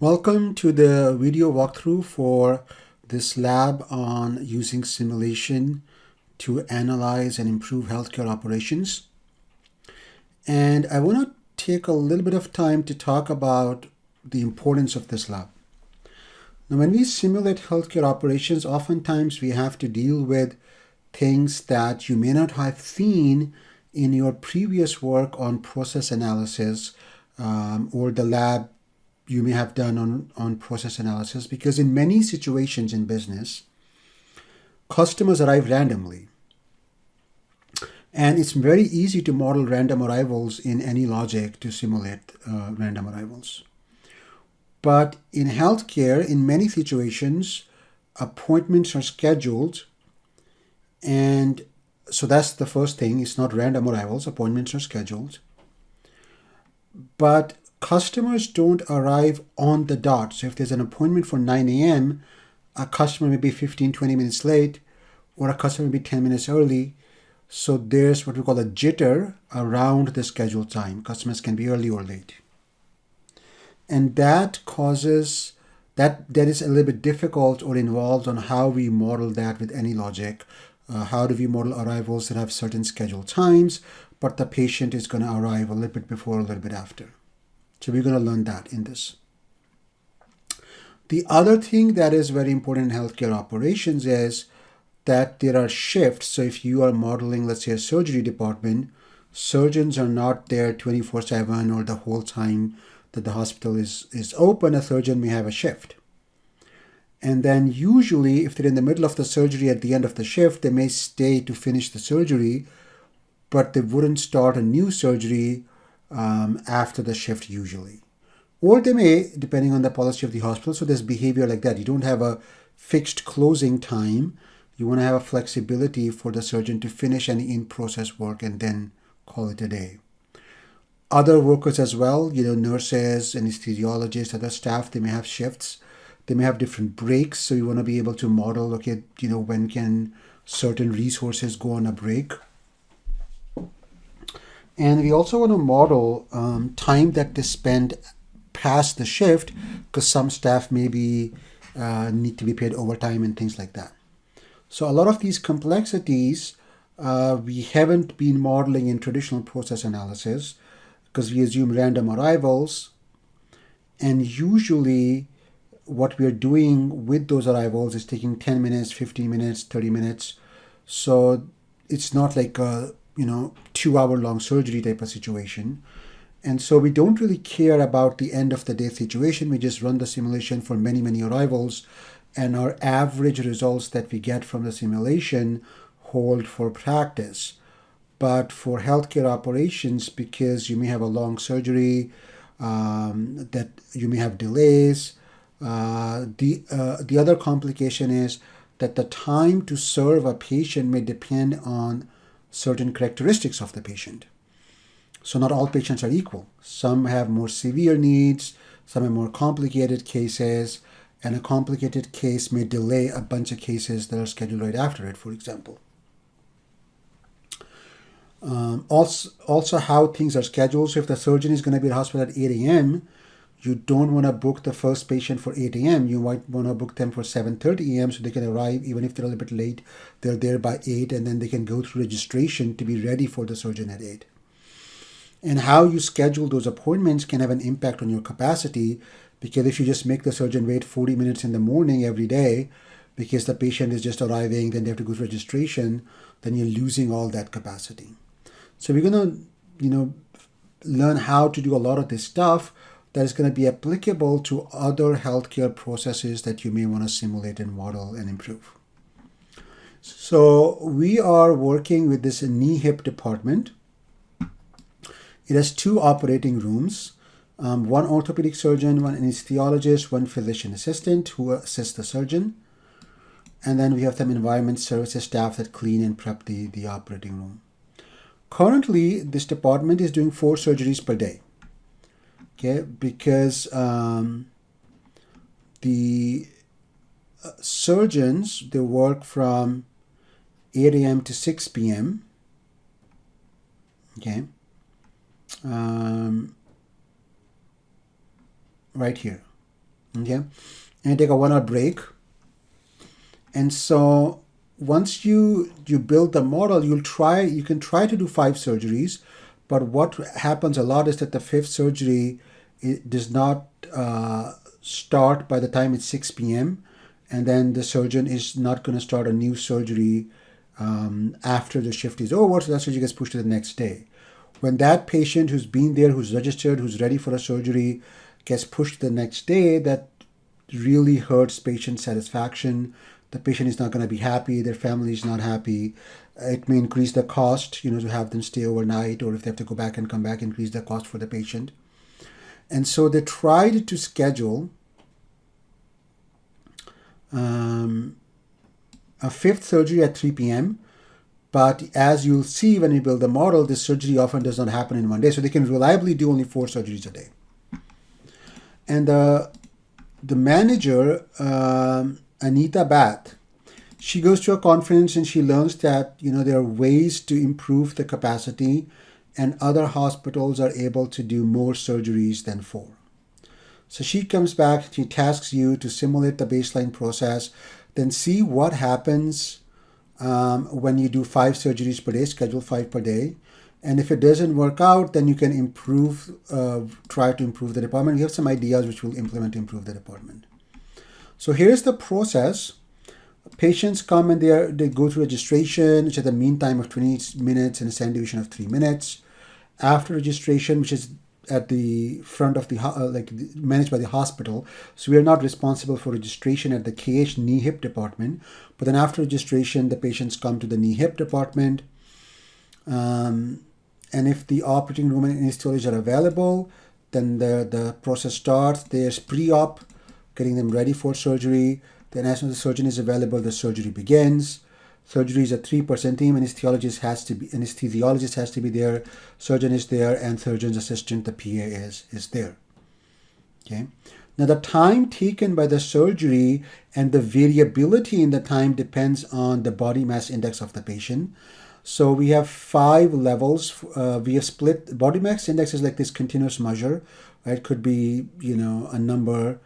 Welcome to the video walkthrough for this lab on using simulation to analyze and improve healthcare operations. And I want to take a little bit of time to talk about the importance of this lab. Now, when we simulate healthcare operations, oftentimes we have to deal with things that you may not have seen in your previous work on process analysis or the lab you may have done on process analysis, because in many situations in business, customers arrive randomly. And it's very easy to model random arrivals in any logic to simulate random arrivals. But in healthcare, in many situations, appointments are scheduled. And so that's the first thing. It's not random arrivals. Appointments are scheduled. But customers don't arrive on the dot. So if there's an appointment for 9 a.m., a customer may be 15, 20 minutes late, or a customer may be 10 minutes early. So there's what we call a jitter around the scheduled time. Customers can be early or late. And that causes, that is a little bit difficult or involved on how we model that with any logic. How do we model arrivals that have certain scheduled times, but the patient is going to arrive a little bit before, a little bit after. So we're going to learn that in this. The other thing that is very important in healthcare operations is that there are shifts. So if you are modeling, let's say, a surgery department, surgeons are not there 24/7 or the whole time that the hospital is open. A surgeon may have a shift. And then usually, if they're in the middle of the surgery at the end of the shift, they may stay to finish the surgery, but they wouldn't start a new surgery after the shift usually. Or they may, depending on the policy of the hospital. So there's behavior like that. You don't have a fixed closing time. You want to have a flexibility for the surgeon to finish any in-process work and then call it a day. Other workers as well, nurses, anesthesiologists, other staff, they may have shifts. They may have different breaks. So you want to be able to model, okay, when can certain resources go on a break. And we also want to model time that they spend past the shift, because some staff maybe need to be paid overtime and things like that. So a lot of these complexities we haven't been modeling in traditional process analysis because we assume random arrivals. And usually what we're doing with those arrivals is taking 10 minutes, 15 minutes, 30 minutes. So it's not like a 2-hour-long surgery type of situation. And so we don't really care about the end of the day situation. We just run the simulation for many, many arrivals, and our average results that we get from the simulation hold for practice. But for healthcare operations, because you may have a long surgery, that you may have delays, the other complication is that the time to serve a patient may depend on certain characteristics of the patient. So not all patients are equal. Some have more severe needs, some have more complicated cases, and a complicated case may delay a bunch of cases that are scheduled right after it, for example. Also how things are scheduled. So if the surgeon is going to be at the hospital at 8 a.m., you don't want to book the first patient for 8 a.m. You might want to book them for 7:30 a.m. so they can arrive, even if they're a little bit late, they're there by 8, and then they can go through registration to be ready for the surgeon at 8. And how you schedule those appointments can have an impact on your capacity, because if you just make the surgeon wait 40 minutes in the morning every day because the patient is just arriving, then they have to go through registration, then you're losing all that capacity. So we're going to, learn how to do a lot of this stuff that is going to be applicable to other healthcare processes that you may want to simulate and model and improve. So we are working with this knee-hip department. It has 2 operating rooms, one orthopedic surgeon, one anesthesiologist, one physician assistant who assists the surgeon. And then we have some environment services staff that clean and prep the operating room. Currently, this department is doing 4 surgeries per day. Okay, because the surgeons, they work from 8 a.m. to 6 p.m. Okay, right here. Okay, and take a 1 hour break. And so once you build the model, you can try to do 5 surgeries, but what happens a lot is that the 5th surgery, it does not start by the time it's 6 p.m. and then the surgeon is not going to start a new surgery after the shift is over, so that surgery gets pushed to the next day. When that patient who's been there, who's registered, who's ready for a surgery, gets pushed to the next day, that really hurts patient satisfaction. The patient is not going to be happy. Their family is not happy. It may increase the cost, to have them stay overnight, or if they have to go back and come back, increase the cost for the patient. And so they tried to schedule a 5th surgery at 3 p.m. But as you'll see when you build the model, this surgery often does not happen in one day. So they can reliably do only 4 surgeries a day. And the manager, Anita Bath, she goes to a conference and she learns that there are ways to improve the capacity, and other hospitals are able to do more surgeries than 4. So she comes back, she tasks you to simulate the baseline process, then see what happens when you do 5 surgeries per day, schedule 5 per day. And if it doesn't work out, then you can try to improve the department. We have some ideas which we'll implement to improve the department. So here's the process. Patients come and they go through registration, which has a mean time of 20 minutes and a standard deviation of 3 minutes. After registration, which is at the front of managed by the hospital, so we are not responsible for registration at the KH knee hip department. But then after registration, the patients come to the knee hip department. And if the operating room and anesthesiology are available, then the process starts. There's pre-op, getting them ready for surgery. Then as soon as the surgeon is available, the surgery begins. Surgery is a 3-person team. Anesthesiologist has to be there. Surgeon is there, and surgeon's assistant, the PA, is there. Okay. Now the time taken by the surgery and the variability in the time depends on the body mass index of the patient. So we have 5 levels. We have split. Body mass index is like this continuous measure. Right? It could be a number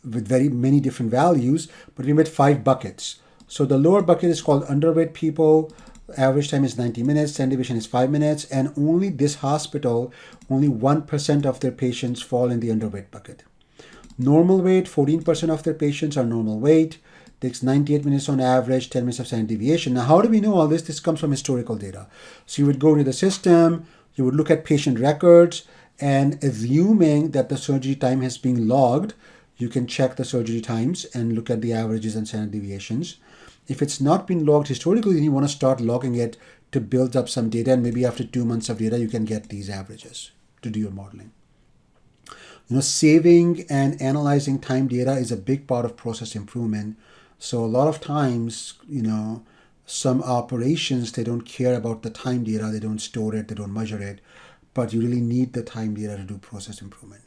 with very many different values, but we made 5 buckets. So the lower bucket is called underweight people. Average time is 90 minutes. Standard deviation is 5 minutes. And only this hospital, only 1% of their patients fall in the underweight bucket. Normal weight, 14% of their patients are normal weight. Takes 98 minutes on average, 10 minutes of standard deviation. Now, how do we know all this? This comes from historical data. So you would go into the system, you would look at patient records, and assuming that the surgery time has been logged, you can check the surgery times and look at the averages and standard deviations. If it's not been logged historically, then you want to start logging it to build up some data, and maybe after 2 months of data, you can get these averages to do your modeling. Saving and analyzing time data is a big part of process improvement. So a lot of times, some operations, they don't care about the time data, they don't store it, they don't measure it, but you really need the time data to do process improvement.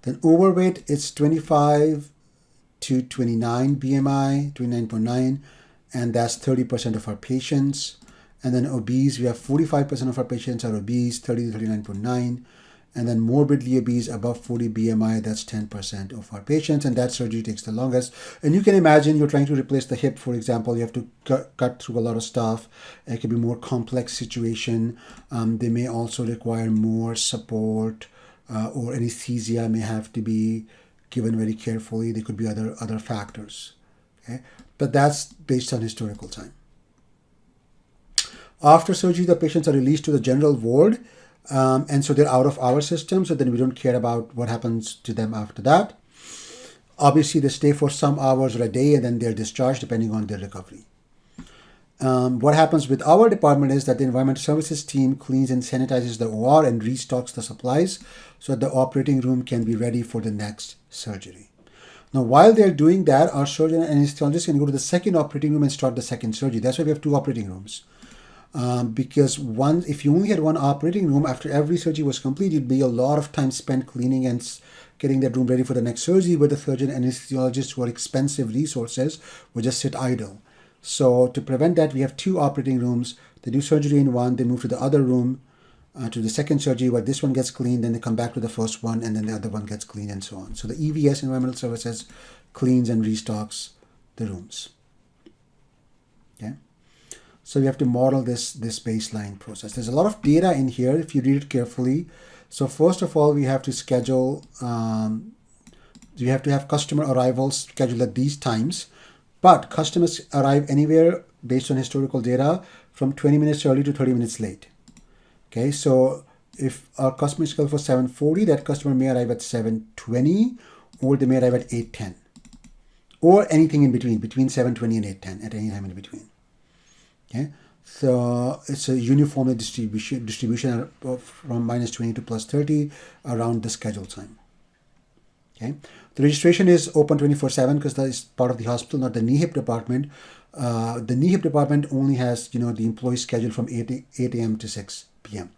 Then overweight, it's 25 to 29 BMI, 29.9, and that's 30% of our patients. And then obese, we have 45% of our patients are obese, 30 to 39.9. And then morbidly obese, above 40 BMI, that's 10% of our patients, and that surgery takes the longest. And you can imagine you're trying to replace the hip, for example, you have to cut through a lot of stuff. It can be more complex situation. They may also require more support, or anesthesia may have to be given very carefully. There could be other factors. Okay? But that's based on historical time. After surgery, the patients are released to the general ward. And so they're out of our system, so then we don't care about what happens to them after that. Obviously, they stay for some hours or a day, and then they're discharged depending on their recovery. What happens with our department is that the environmental services team cleans and sanitizes the OR and restocks the supplies so that the operating room can be ready for the next surgery. Now, while they're doing that, our surgeon and anesthesiologist can go to the second operating room and start the second surgery. That's why we have 2 operating rooms. Because if you only had 1 operating room, after every surgery was complete, it'd be a lot of time spent cleaning and getting that room ready for the next surgery, where the surgeon and anesthesiologist, who are expensive resources, would just sit idle. So to prevent that, we have 2 operating rooms. They do surgery in one, they move to the other room, to the second surgery, where this one gets cleaned, then they come back to the first one, and then the other one gets cleaned, and so on. So the EVS, Environmental Services, cleans and restocks the rooms. Okay. So we have to model this baseline process. There's a lot of data in here if you read it carefully. So first of all, we have to schedule, we have to have customer arrivals scheduled at these times, but customers arrive anywhere based on historical data from 20 minutes early to 30 minutes late. Okay, so if our customer is scheduled for 7:40, that customer may arrive at 7:20, or they may arrive at 8:10, or anything in between 7:20 and 8:10, at any time in between. Okay, so it's a uniform distribution from -20 to +30 around the scheduled time. Okay, the registration is open 24/7 because that is part of the hospital, not the knee hip department. The knee hip department only has, the employee scheduled from 8 a.m. to 6 p.m.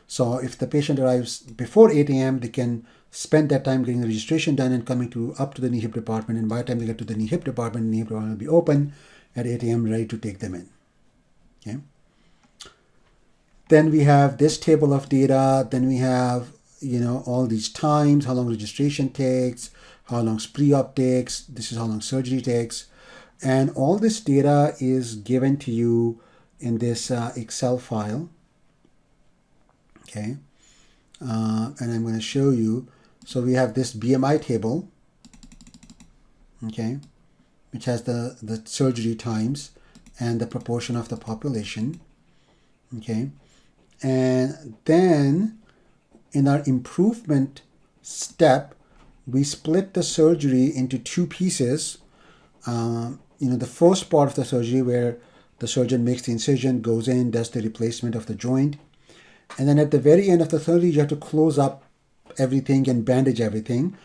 So if the patient arrives before 8 a.m., they can spend that time getting the registration done and coming up to the knee hip department. And by the time they get to the knee hip department will be open at 8 a.m. ready to take them in. Okay. Then we have this table of data. Then we have, all these times, how long registration takes, how long pre-op takes. This is how long surgery takes. And all this data is given to you in this Excel file. Okay. And I'm going to show you. So we have this BMI table, okay, which has the surgery times and the proportion of the population. Okay. And then in our improvement step, we split the surgery into two pieces. The first part of the surgery where the surgeon makes the incision, goes in, does the replacement of the joint. And then at the very end of the surgery, you have to close up everything and bandage everything.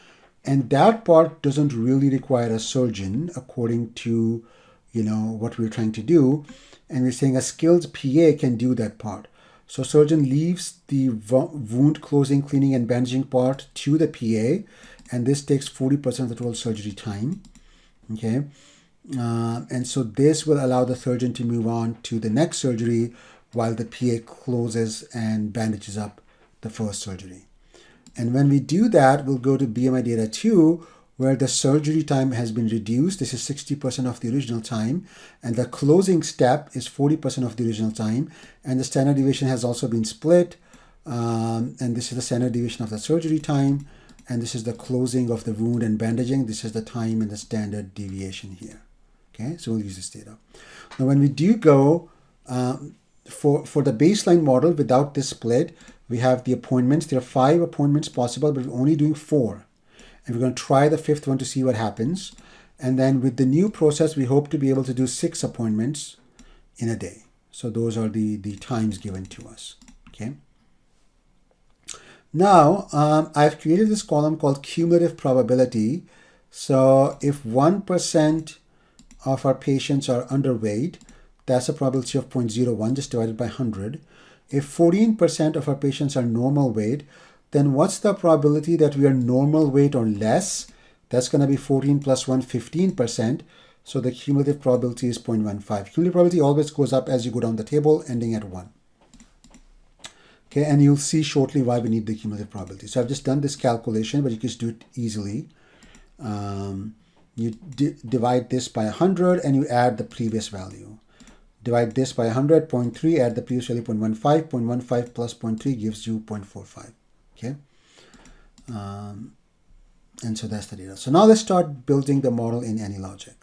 And that part doesn't really require a surgeon according to, what we're trying to do. And we're saying a skilled PA can do that part. So surgeon leaves the wound closing, cleaning, and bandaging part to the PA. And this takes 40% of the total surgery time. Okay. And so this will allow the surgeon to move on to the next surgery while the PA closes and bandages up the first surgery. And when we do that, we'll go to BMI data 2, where the surgery time has been reduced. This is 60% of the original time. And the closing step is 40% of the original time. And the standard deviation has also been split. And this is the standard deviation of the surgery time. And this is the closing of the wound and bandaging. This is the time and the standard deviation here. Okay, so we'll use this data. Now, when we do go for the baseline model without this split, we have the appointments. There are 5 appointments possible, but we're only doing 4. And we're going to try the 5th one to see what happens. And then with the new process, we hope to be able to do 6 appointments in a day. So those are the times given to us. Okay. Now, I've created this column called cumulative probability. So if 1% of our patients are underweight, that's a probability of 0.01, just divided by 100. If 14% of our patients are normal weight, then what's the probability that we are normal weight or less? That's going to be 14 plus 1, 15%. So the cumulative probability is 0.15. Cumulative probability always goes up as you go down the table, ending at 1. Okay, and you'll see shortly why we need the cumulative probability. So I've just done this calculation, but you can just do it easily. You divide this by 100 and you add the previous value. Divide this by 100, 0.3, add the previous value, 0.15. 0.15 plus 0.3 gives you 0.45. Okay. And so that's the data. So now let's start building the model in AnyLogic.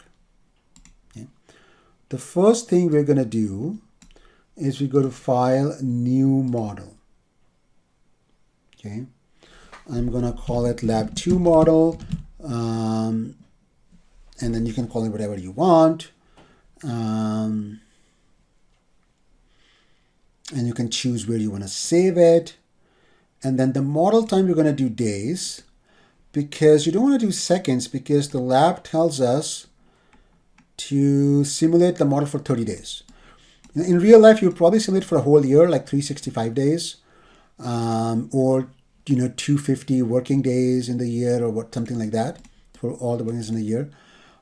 Okay. The first thing we're going to do is we go to File, New Model. Okay. I'm going to call it Lab 2 Model. And then you can call it whatever you want. And you can choose where you want to save it. And then the model time, you're going to do days, because you don't want to do seconds, because the lab tells us to simulate the model for 30 days. In real life, you would probably simulate for a whole year, like 365 days, or 250 working days in the year, or something like that, for all the working days in a year,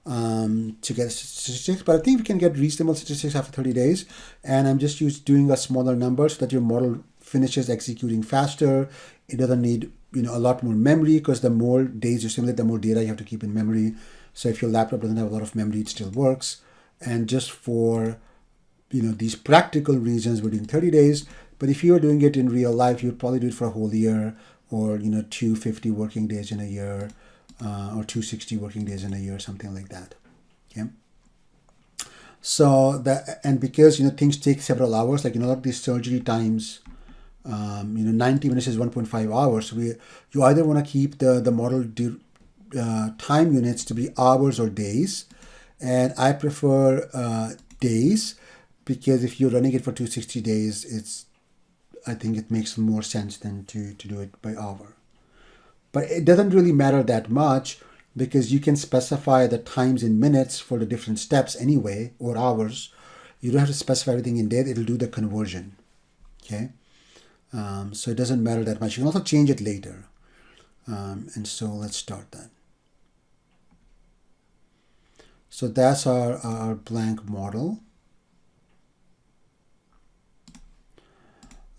to get statistics. But I think we can get reasonable statistics after 30 days. And I'm just doing a smaller number so that your model finishes executing faster. It doesn't need a lot more memory, because the more days you simulate, the more data you have to keep in memory. So if your laptop doesn't have a lot of memory, it still works. And just for these practical reasons, we're doing 30 days. But if you were doing it in real life, you'd probably do it for a whole year, or 250 working days in a year, or 260 working days in a year, something like that. Okay. So and because things take several hours, like lot of these surgery times, 90 minutes is 1.5 hours. So you either want to keep the model time units to be hours or days, and I prefer days, because if you're running it for 260 days, I think it makes more sense than to do it by hour. But it doesn't really matter that much, because you can specify the times in minutes for the different steps anyway, or hours. You don't have to specify everything in days. It'll do the conversion. Okay. So it doesn't matter that much. You can also change it later. And so let's start that. So that's our blank model.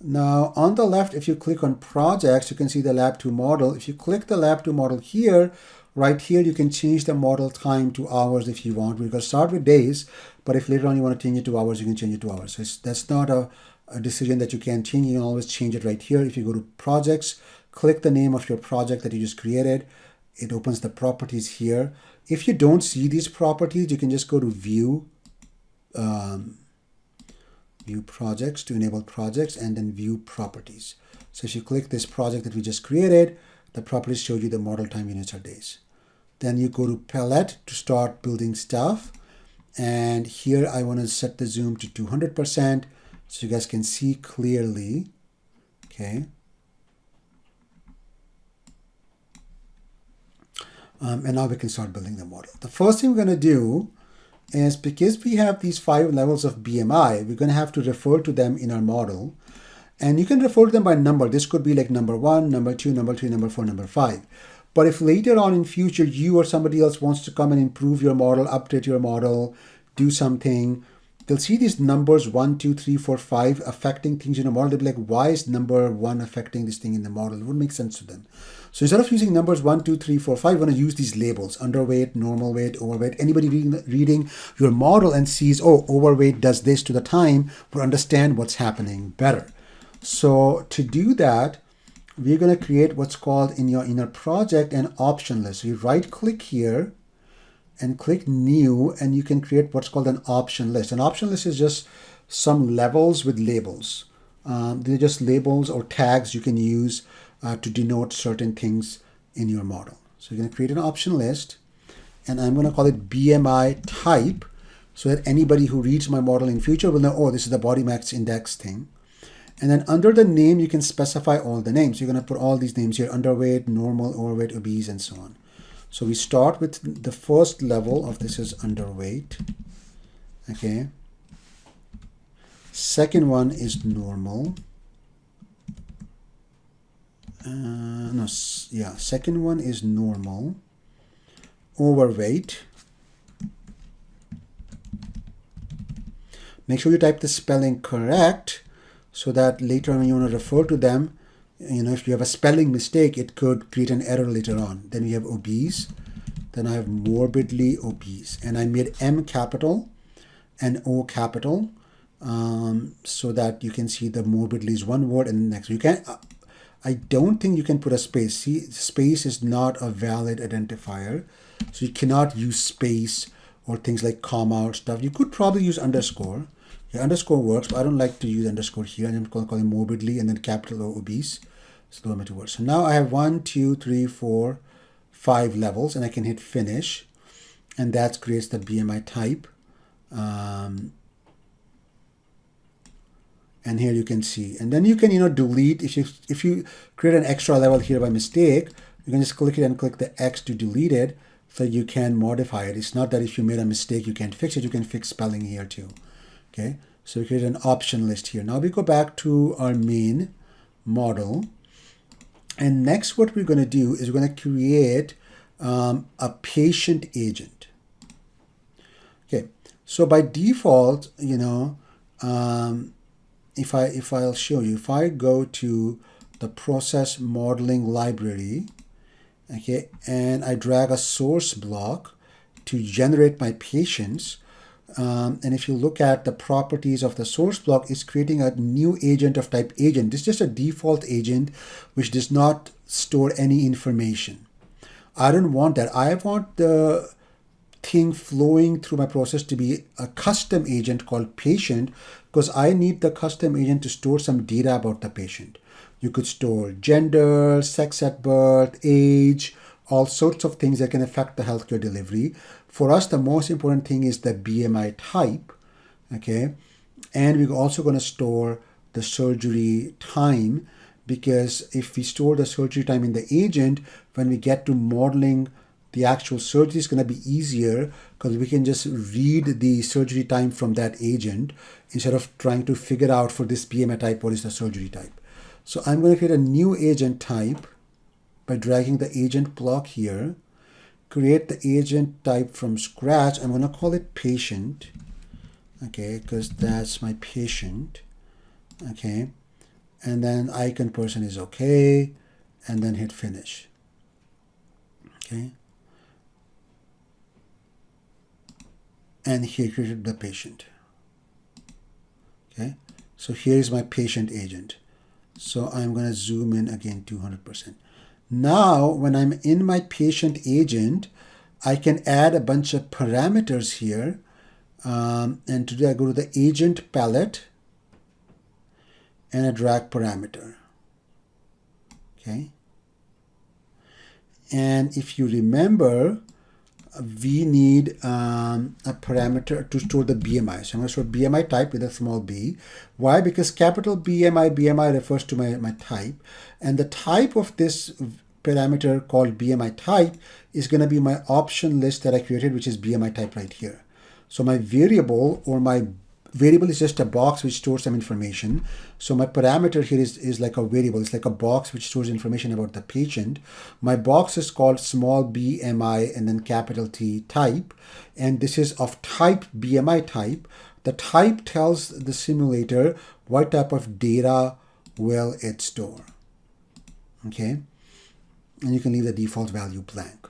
Now on the left, if you click on projects, you can see the Lab 2 model. If you click the Lab 2 model here, right here, you can change the model time to hours if you want. We're going to start with days, but if later on you want to change it to hours, you can change it to hours. So that's not a decision that you can change. You can always change it right here. If you go to projects, click the name of your project that you just created. It opens the properties here. If you don't see these properties, you can just go to view, view projects to enable projects, and then view properties. So if you click this project that we just created, the properties show you the model time units or days. Then you go to palette to start building stuff. And here I want to set the zoom to 200% so you guys can see clearly. Okay. And now we can start building the model. The first thing we're going to do is, because we have these 5 levels of BMI, we're going to have to refer to them in our model. And you can refer to them by number. This could be like number 1, number 2, number 3, number 4, number 5. But if later on in future, you or somebody else wants to come and improve your model, update your model, do something, they'll see these numbers 1, 2, 3, 4, 5 affecting things in a model. They'll be like, why is number 1 affecting this thing in the model? It wouldn't make sense to them. So instead of using numbers 1, 2, 3, 4, 5, we're going to use these labels: underweight, normal weight, overweight. Anybody reading your model and sees, oh, overweight does this to the time, will understand what's happening better. So to do that, we're going to create what's called in our project an option list. So you right click here and click new, and you can create what's called an option list. An option list is just some levels with labels. They're just labels or tags you can use to denote certain things in your model. So you're going to create an option list, and I'm going to call it BMI type, so that anybody who reads my model in future will know, oh, this is the body mass index thing. And then under the name, you can specify all the names. You're going to put all these names here: underweight, normal, overweight, obese, and so on. So we start with the first level of this is underweight. Okay. Second one is normal. Second one is normal. Overweight. Make sure you type the spelling correct, so that later when you want to refer to them, if you have a spelling mistake, it could create an error later on. Then we have obese. Then I have morbidly obese. And I made M capital and O capital, so that you can see the morbidly is one word, and the next. You can. I don't think you can put a space. See, space is not a valid identifier. So you cannot use space or things like comma or stuff. You could probably use underscore. Yeah, underscore works, but I don't like to use underscore here. I'm going to call it morbidly and then capital O obese. So those are my 2 words. So now I have 1, 2, 3, 4, 5 levels, and I can hit finish. And that creates the BMI type. And here you can see, and then you can delete. If you create an extra level here by mistake, you can just click it and click the X to delete it, so you can modify it. It's not that if you made a mistake you can't fix it. You can fix spelling here too. Okay, so we create an option list here. Now we go back to our main model, and next what we're going to do is we're going to create a patient agent. Okay, so by default, I'll show you, if I go to the process modeling library, okay, and I drag a source block to generate my patients, and if you look at the properties of the source block, it's creating a new agent of type agent. This is just a default agent which does not store any information. I don't want that. I want the thing flowing through my process to be a custom agent called patient, because I need the custom agent to store some data about the patient. You could store gender, sex at birth, age, all sorts of things that can affect the healthcare delivery. For us, the most important thing is the BMI type, okay? And we're also going to store the surgery time, because if we store the surgery time in the agent, when we get to modeling the actual surgery, is going to be easier because we can just read the surgery time from that agent instead of trying to figure out for this BMI type what is the surgery type. So I'm going to create a new agent type by dragging the agent block here, create the agent type from scratch. I'm going to call it patient, okay, because that's my patient, okay, and then icon person is okay, and then hit finish, okay, and here created the patient, okay. So here is my patient agent. So I'm going to zoom in again 200%. Now, when I'm in my patient agent, I can add a bunch of parameters here. And today I go to the agent palette and I drag parameter. Okay. And if you remember, we need a parameter to store the BMI. So I'm going to store BMI type with a small b. Why? Because capital BMI refers to my type. And the type of this parameter called BMI type is going to be my option list that I created, which is BMI type right here. So my variable, or my variable is just a box which stores some information. So my parameter here is like a variable. It's like a box which stores information about the patient. My box is called small BMI and then capital T type. And this is of type BMI type. The type tells the simulator what type of data will it store. Okay. And you can leave the default value blank.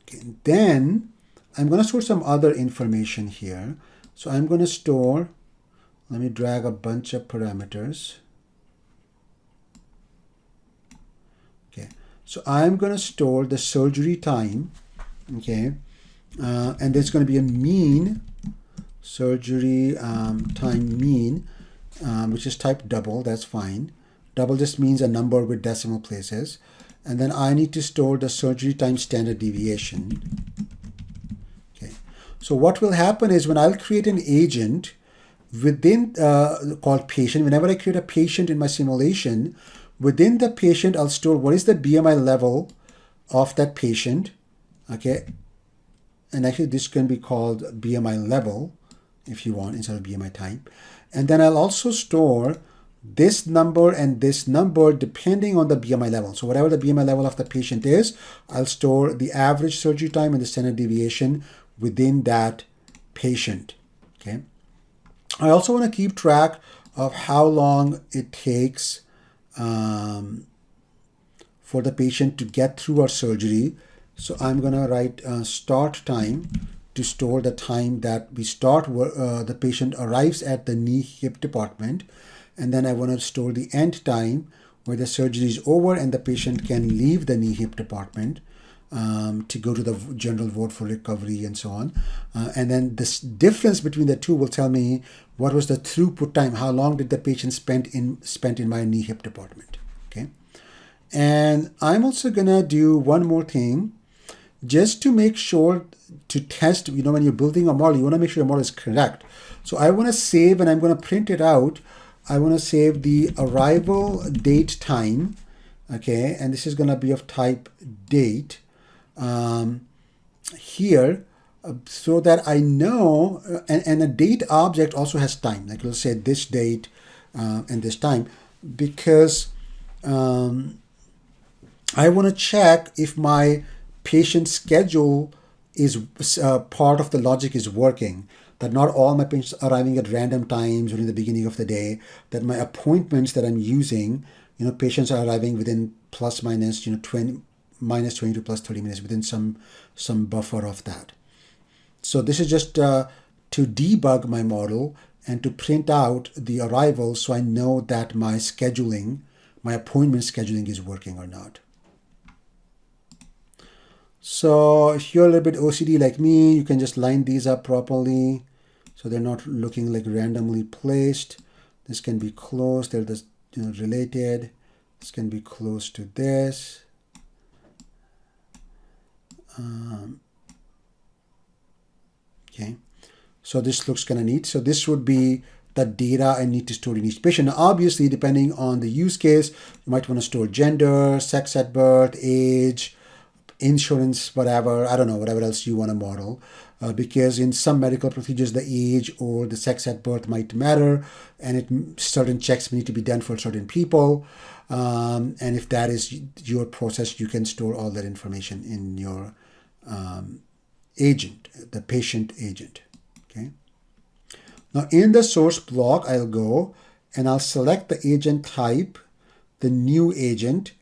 Okay. Then I'm going to store some other information here. So I'm going to store, let me drag a bunch of parameters. Okay, so I'm going to store the surgery time, okay, and there's going to be a mean, surgery time mean, which is type double, that's fine. Double just means a number with decimal places. And then I need to store the surgery time standard deviation. So what will happen is when I'll create an agent within called patient, whenever I create a patient in my simulation, within the patient, I'll store what is the BMI level of that patient, okay? And actually this can be called BMI level if you want instead of BMI type. And then I'll also store this number and this number depending on the BMI level. So whatever the BMI level of the patient is, I'll store the average surgery time and the standard deviation within that patient, okay? I also want to keep track of how long it takes for the patient to get through our surgery. So I'm going to write start time to store the time that we start the patient arrives at the knee hip department. And then I want to store the end time where the surgery is over and the patient can leave the knee hip department to go to the general ward for recovery and so on. And then this difference between the two will tell me what was the throughput time, how long did the patient spent in my knee hip department, okay? And I'm also gonna do one more thing just to make sure to test, you know, when you're building a model, you wanna make sure your model is correct. So I wanna save, and I'm gonna print it out. I wanna save the arrival date time, okay? And this is gonna be of type date. Here, so that I know, and a date object also has time, like it'll say this date and this time, because I want to check if my patient schedule is part of the logic is working. that not all my patients are arriving at random times during the beginning of the day, that my appointments that I'm using, patients are arriving within plus minus, 20, minus 20 to plus 30 minutes, within some buffer of that. So this is just to debug my model and to print out the arrivals so I know that my scheduling, my appointment scheduling is working or not. So if you're a little bit OCD like me, you can just line these up properly so they're not looking like randomly placed. This can be close, they're just related. This can be close to this. Okay, so this looks kind of neat. So this would be the data I need to store in each patient. Now, obviously, depending on the use case, you might want to store gender, sex at birth, age, insurance, whatever, I don't know, whatever else you want to model. Because in some medical procedures, the age or the sex at birth might matter, and certain checks need to be done for certain people. And if that is your process, you can store all that information in your agent, the patient agent. Okay. Now in the source block, I'll go and I'll select the agent type, the new agent,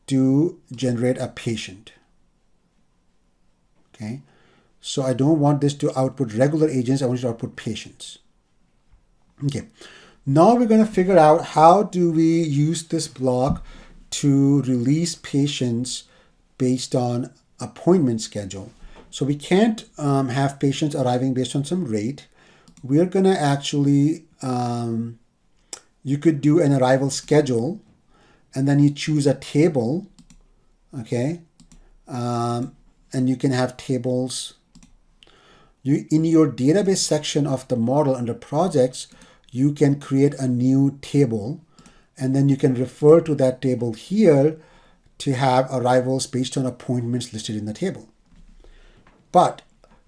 to generate a patient. Okay. So I don't want this to output regular agents. I want it to output patients. Okay. Now we're going to figure out how do we use this block to release patients based on appointment schedule. So we can't have patients arriving based on some rate. We're going to actually, you could do an arrival schedule and then you choose a table, okay? And you can have tables. In your database section of the model under projects, you can create a new table, and then you can refer to that table here to have arrivals based on appointments listed in the table. But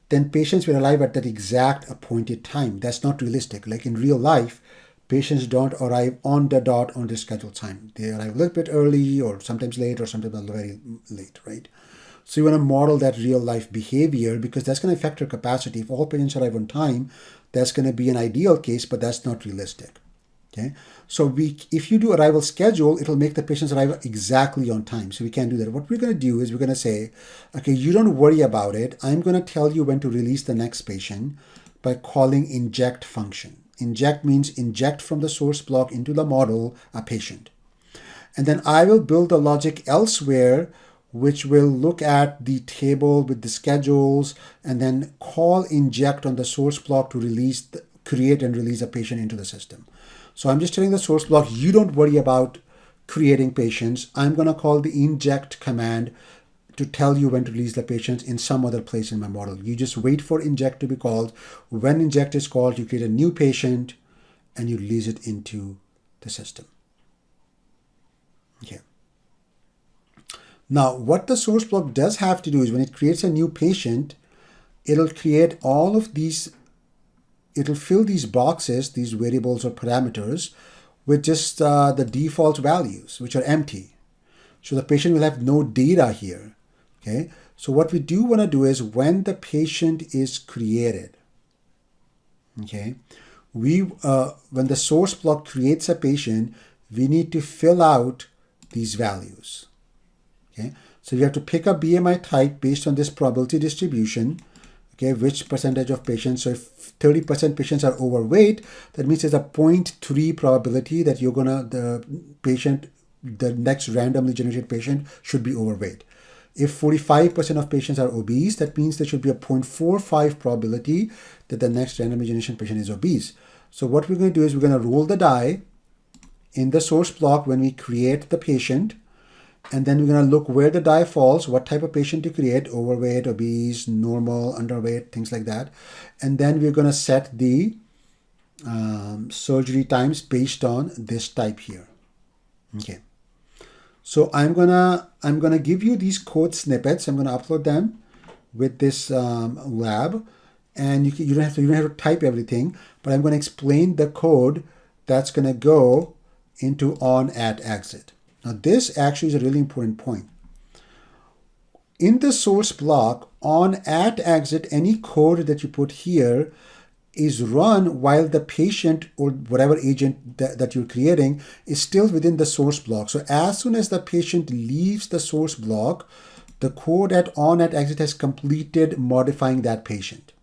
then patients will arrive at that exact appointed time. That's not realistic. Like in real life, patients don't arrive on the dot on their scheduled time. They arrive a little bit early or sometimes late or sometimes very late, right? So you want to model that real life behavior because that's going to affect your capacity. If all patients arrive on time, that's going to be an ideal case, but that's not realistic. Okay, so if you do arrival schedule, it'll make the patients arrive exactly on time. So we can't do that. What we're going to do is we're going to say, okay, you don't worry about it. I'm going to tell you when to release the next patient by calling inject function. Inject means inject from the source block into the model a patient. And then I will build the logic elsewhere which will look at the table with the schedules and then call inject on the source block to create and release a patient into the system. So I'm just telling the source block, you don't worry about creating patients. I'm going to call the inject command to tell you when to release the patients in some other place in my model. You just wait for inject to be called. When inject is called, you create a new patient and you release it into the system. Okay. Now, what the source block does have to do is when it creates a new patient, it'll create all of these, it'll fill these boxes, these variables or parameters, with just the default values, which are empty. So the patient will have no data here. Okay. So what we do want to do is when the patient is created, okay, when the source block creates a patient, we need to fill out these values. Okay, so you have to pick a BMI type based on this probability distribution. Okay, which percentage of patients? So if 30% patients are overweight, that means there's a 0.3 probability that the next randomly generated patient should be overweight. If 45% of patients are obese, that means there should be a 0.45 probability that the next randomly generated patient is obese. So what we're going to do is we're going to roll the die in the source block when we create the patient. And then we're going to look where the die falls, what type of patient to create, overweight, obese, normal, underweight, things like that. And then we're going to set the surgery times based on this type here. Okay. So I'm gonna give you these code snippets. I'm gonna upload them with this lab, and you don't have to type everything, but I'm gonna explain the code that's gonna go into on at exit. Now this actually is a really important point. In the source block, on at exit, any code that you put here is run while the patient or whatever agent that you're creating is still within the source block. So as soon as the patient leaves the source block, the code at on at exit has completed modifying that patient.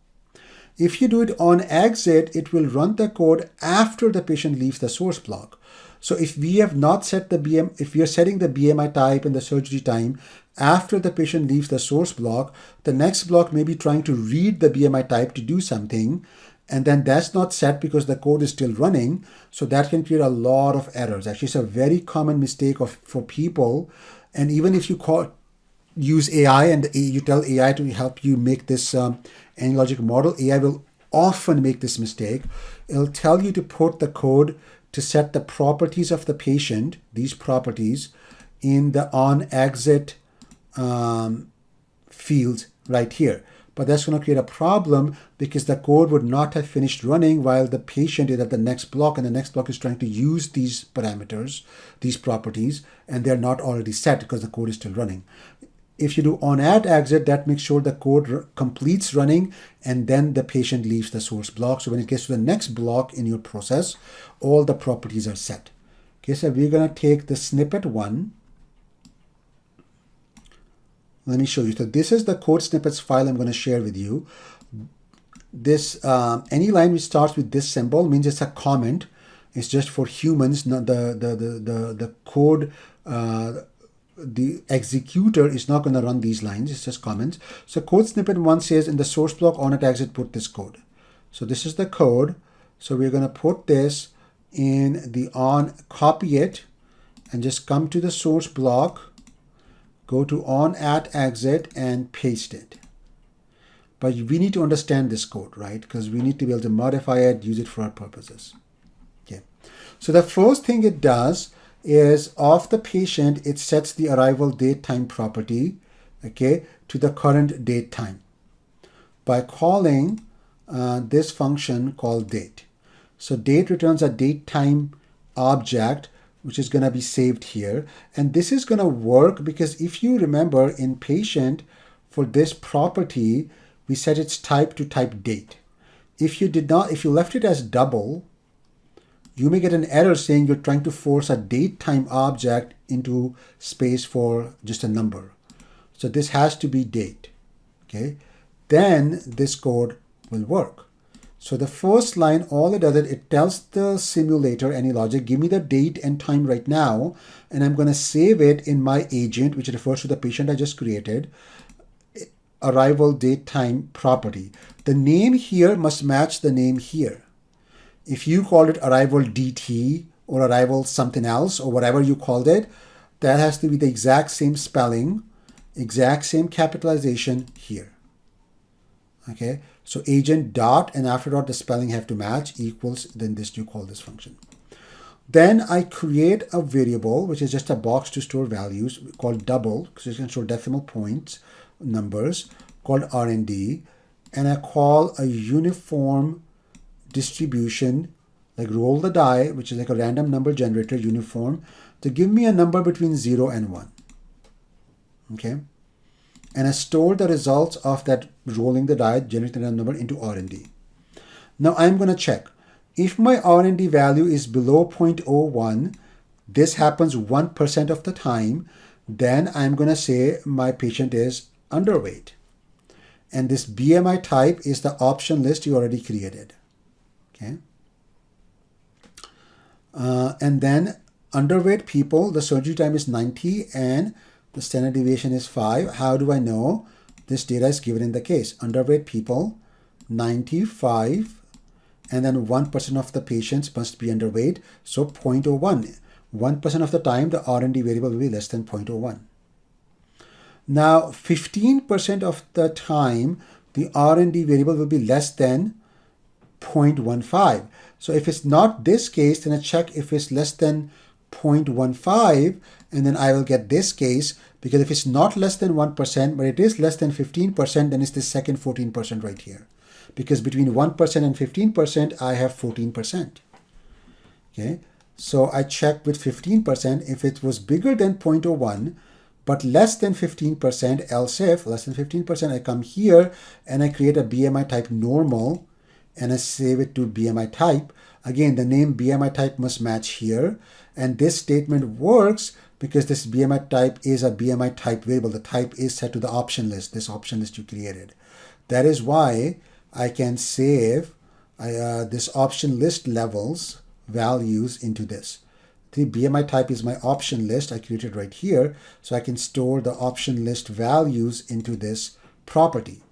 If you do it on exit, it will run the code after the patient leaves the source block. So if we have not set the if we are setting the BMI type and the surgery time after the patient leaves the source block, the next block may be trying to read the BMI type to do something, and then that's not set because the code is still running. So that can create a lot of errors. Actually, it's a very common mistake for people. And even if you use AI and you tell AI to help you make this analogic model, AI will often make this mistake. It'll tell you to put the code to set the properties of the patient, these properties, in the on exit field right here. But that's going to create a problem because the code would not have finished running while the patient is at the next block, and the next block is trying to use these parameters, these properties, and they're not already set because the code is still running. If you do on at exit, that makes sure the code completes running and then the patient leaves the source block. So when it gets to the next block in your process, all the properties are set. Okay, so we're going to take the snippet one. Let me show you. So this is the code snippets file I'm going to share with you. This any line which starts with this symbol means it's a comment. It's just for humans. Not the code. The executor is not going to run these lines. It's just comments. So code snippet one says in the source block on at exit, put this code. So this is the code. So we're going to put this in the on, copy it, and just come to the source block, go to on at exit and paste it. But we need to understand this code, right? Because we need to be able to modify it, use it for our purposes. Okay. So the first thing it does is of the patient, it sets the arrival date time property, okay, to the current date time by calling this function called date. So date returns a date time object, which is going to be saved here. And this is going to work because if you remember in patient, for this property, we set its type to type date. If you left it as double, you may get an error saying you're trying to force a date time object into space for just a number. So this has to be date, okay? Then this code will work. So the first line, all it does, it tells the simulator, any logic, give me the date and time right now, and I'm going to save it in my agent, which refers to the patient I just created, arrival date time property. The name here must match the name here. If you called it arrival DT or arrival something else or whatever you called it, that has to be the exact same spelling, exact same capitalization here. Okay, so agent dot and after dot the spelling have to match equals, then this you call this function. Then I create a variable which is just a box to store values called double, because it can store decimal points, numbers, called R&D, and I call a uniform distribution, like roll the die, which is like a random number generator uniform, to give me a number between 0 and 1. Okay, and I store the results of that rolling the die, generating a number into R&D. Now I'm going to check. If my R&D value is below 0.01, this happens 1% of the time, then I'm going to say my patient is underweight. And this BMI type is the option list you already created. Okay. And then underweight people, the surgery time is 90 and the standard deviation is 5. How do I know? This data is given in the case. Underweight people, 95, and then 1% of the patients must be underweight. So 0.01. 1% of the time, the R&D variable will be less than 0.01. Now, 15% of the time, the R&D variable will be less than 0.15. So if it's not this case, then I check if it's less than 0.15, and then I will get this case, because if it's not less than 1%, but it is less than 15%, then it's the second 14% right here. Because between 1% and 15%, I have 14%. Okay, so I check with 15%. If it was bigger than 0.01, but less than 15%, else if less than 15%, I come here and I create a BMI type normal, and I save it to BMI type. Again, the name BMI type must match here. And this statement works because this BMI type is a BMI type variable. The type is set to the option list, this option list you created. That is why I can save this option list levels values into this. The BMI type is my option list I created right here, so I can store the option list values into this property.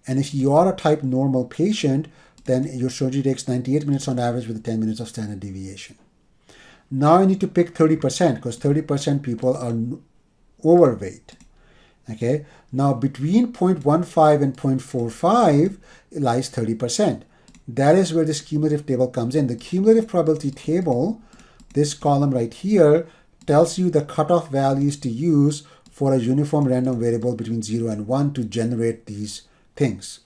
And if you are a type normal patient, then your surgery takes 98 minutes on average with 10 minutes of standard deviation. Now I need to pick 30% because 30% people are overweight. Okay, now between 0.15 and 0.45 lies 30%. That is where this cumulative table comes in. The cumulative probability table, this column right here, tells you the cutoff values to use for a uniform random variable between 0 and 1 to generate these things.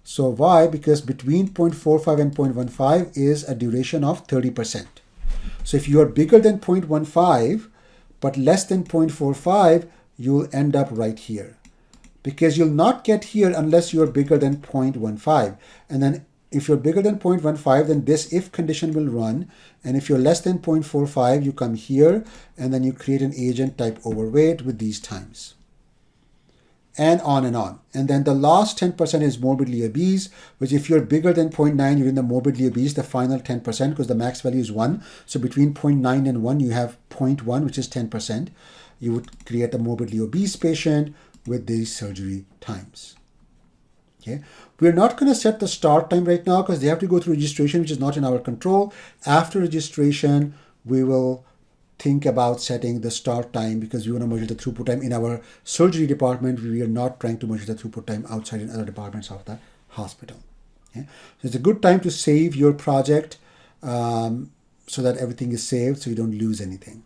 So why? Because between 0.45 and 0.15 is a duration of 30%. So if you are bigger than 0.15 but less than 0.45, you'll end up right here, because you'll not get here unless you're bigger than 0.15. And then if you're bigger than 0.15, then this if condition will run. And if you're less than 0.45, you come here and then you create an agent type overweight with these times. And on and on. And then the last 10% is morbidly obese, which if you're bigger than 0.9, you're in the morbidly obese, the final 10%, because the max value is 1. So between 0.9 and 1, you have 0.1, which is 10%. You would create a morbidly obese patient with these surgery times. Okay. We're not going to set the start time right now because they have to go through registration, which is not in our control. After registration, we will think about setting the start time because we want to measure the throughput time in our surgery department. We are not trying to measure the throughput time outside in other departments of the hospital. Okay? So it's a good time to save your project so that everything is saved so you don't lose anything.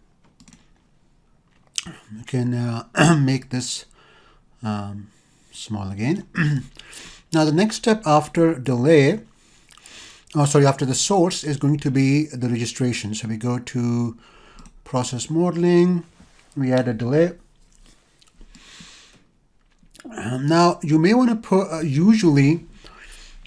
You can make this small again. Now the next step after delay, after the source is going to be the registration. So we go to process modeling, we add a delay. Now you may want to put, usually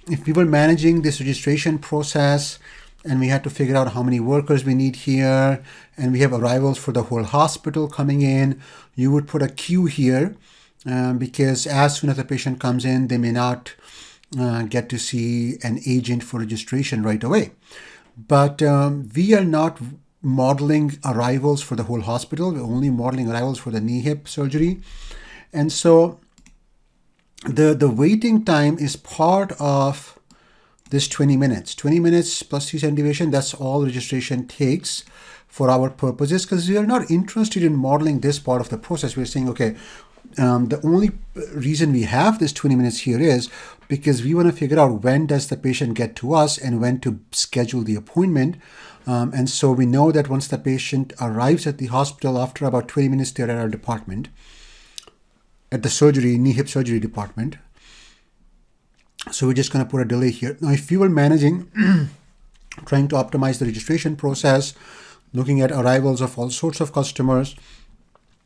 if we were managing this registration process and we had to figure out how many workers we need here and we have arrivals for the whole hospital coming in, you would put a queue here because as soon as the patient comes in, they may not get to see an agent for registration right away. But we are not modeling arrivals for the whole hospital. We're only modeling arrivals for the knee-hip surgery. And so the waiting time is part of this 20 minutes. 20 minutes plus 3 standard deviation, that's all registration takes for our purposes because we are not interested in modeling this part of the process. We're saying, okay, the only reason we have this 20 minutes here is because we want to figure out when does the patient get to us and when to schedule the appointment. And so we know that once the patient arrives at the hospital, after about 20 minutes, they're at our department, at the surgery, knee-hip surgery department. So we're just going to put a delay here. Now, if we were managing, trying to optimize the registration process, looking at arrivals of all sorts of customers,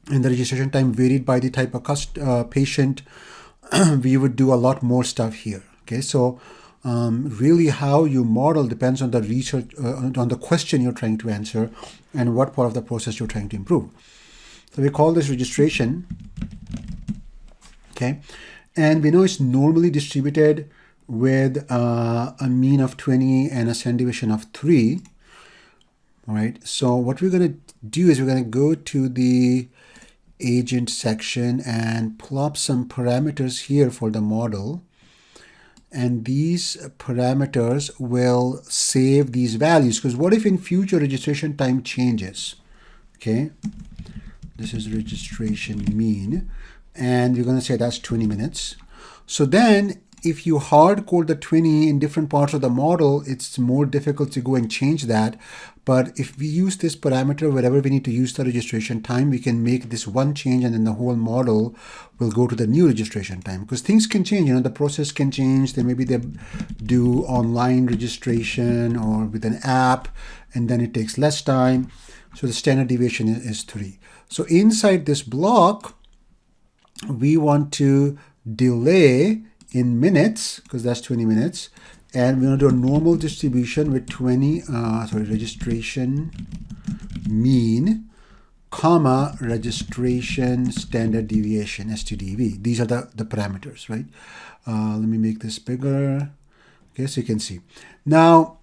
and the registration time varied by the type of patient, we would do a lot more stuff here. Okay, so really how you model depends on the research, on the question you're trying to answer and what part of the process you're trying to improve. So we call this registration. Okay, and we know it's normally distributed with a mean of 20 and a standard deviation of 3. All right, so what we're going to do is we're going to go to the agent section and plop some parameters here for the model. And these parameters will save these values because what if in future registration time changes? Okay, this is registration mean. And we're going to say that's 20 minutes. So then if you hard code the 20 in different parts of the model, it's more difficult to go and change that. But if we use this parameter, wherever we need to use the registration time, we can make this one change and then the whole model will go to the new registration time because things can change, the process can change. Then maybe they do online registration or with an app and then it takes less time. So the standard deviation is 3. So inside this block, we want to delay in minutes because that's 20 minutes and we're going to do a normal distribution with registration mean, comma, registration standard deviation, STDV. These are the parameters, right? Let me make this bigger. Okay, so you can see. Now,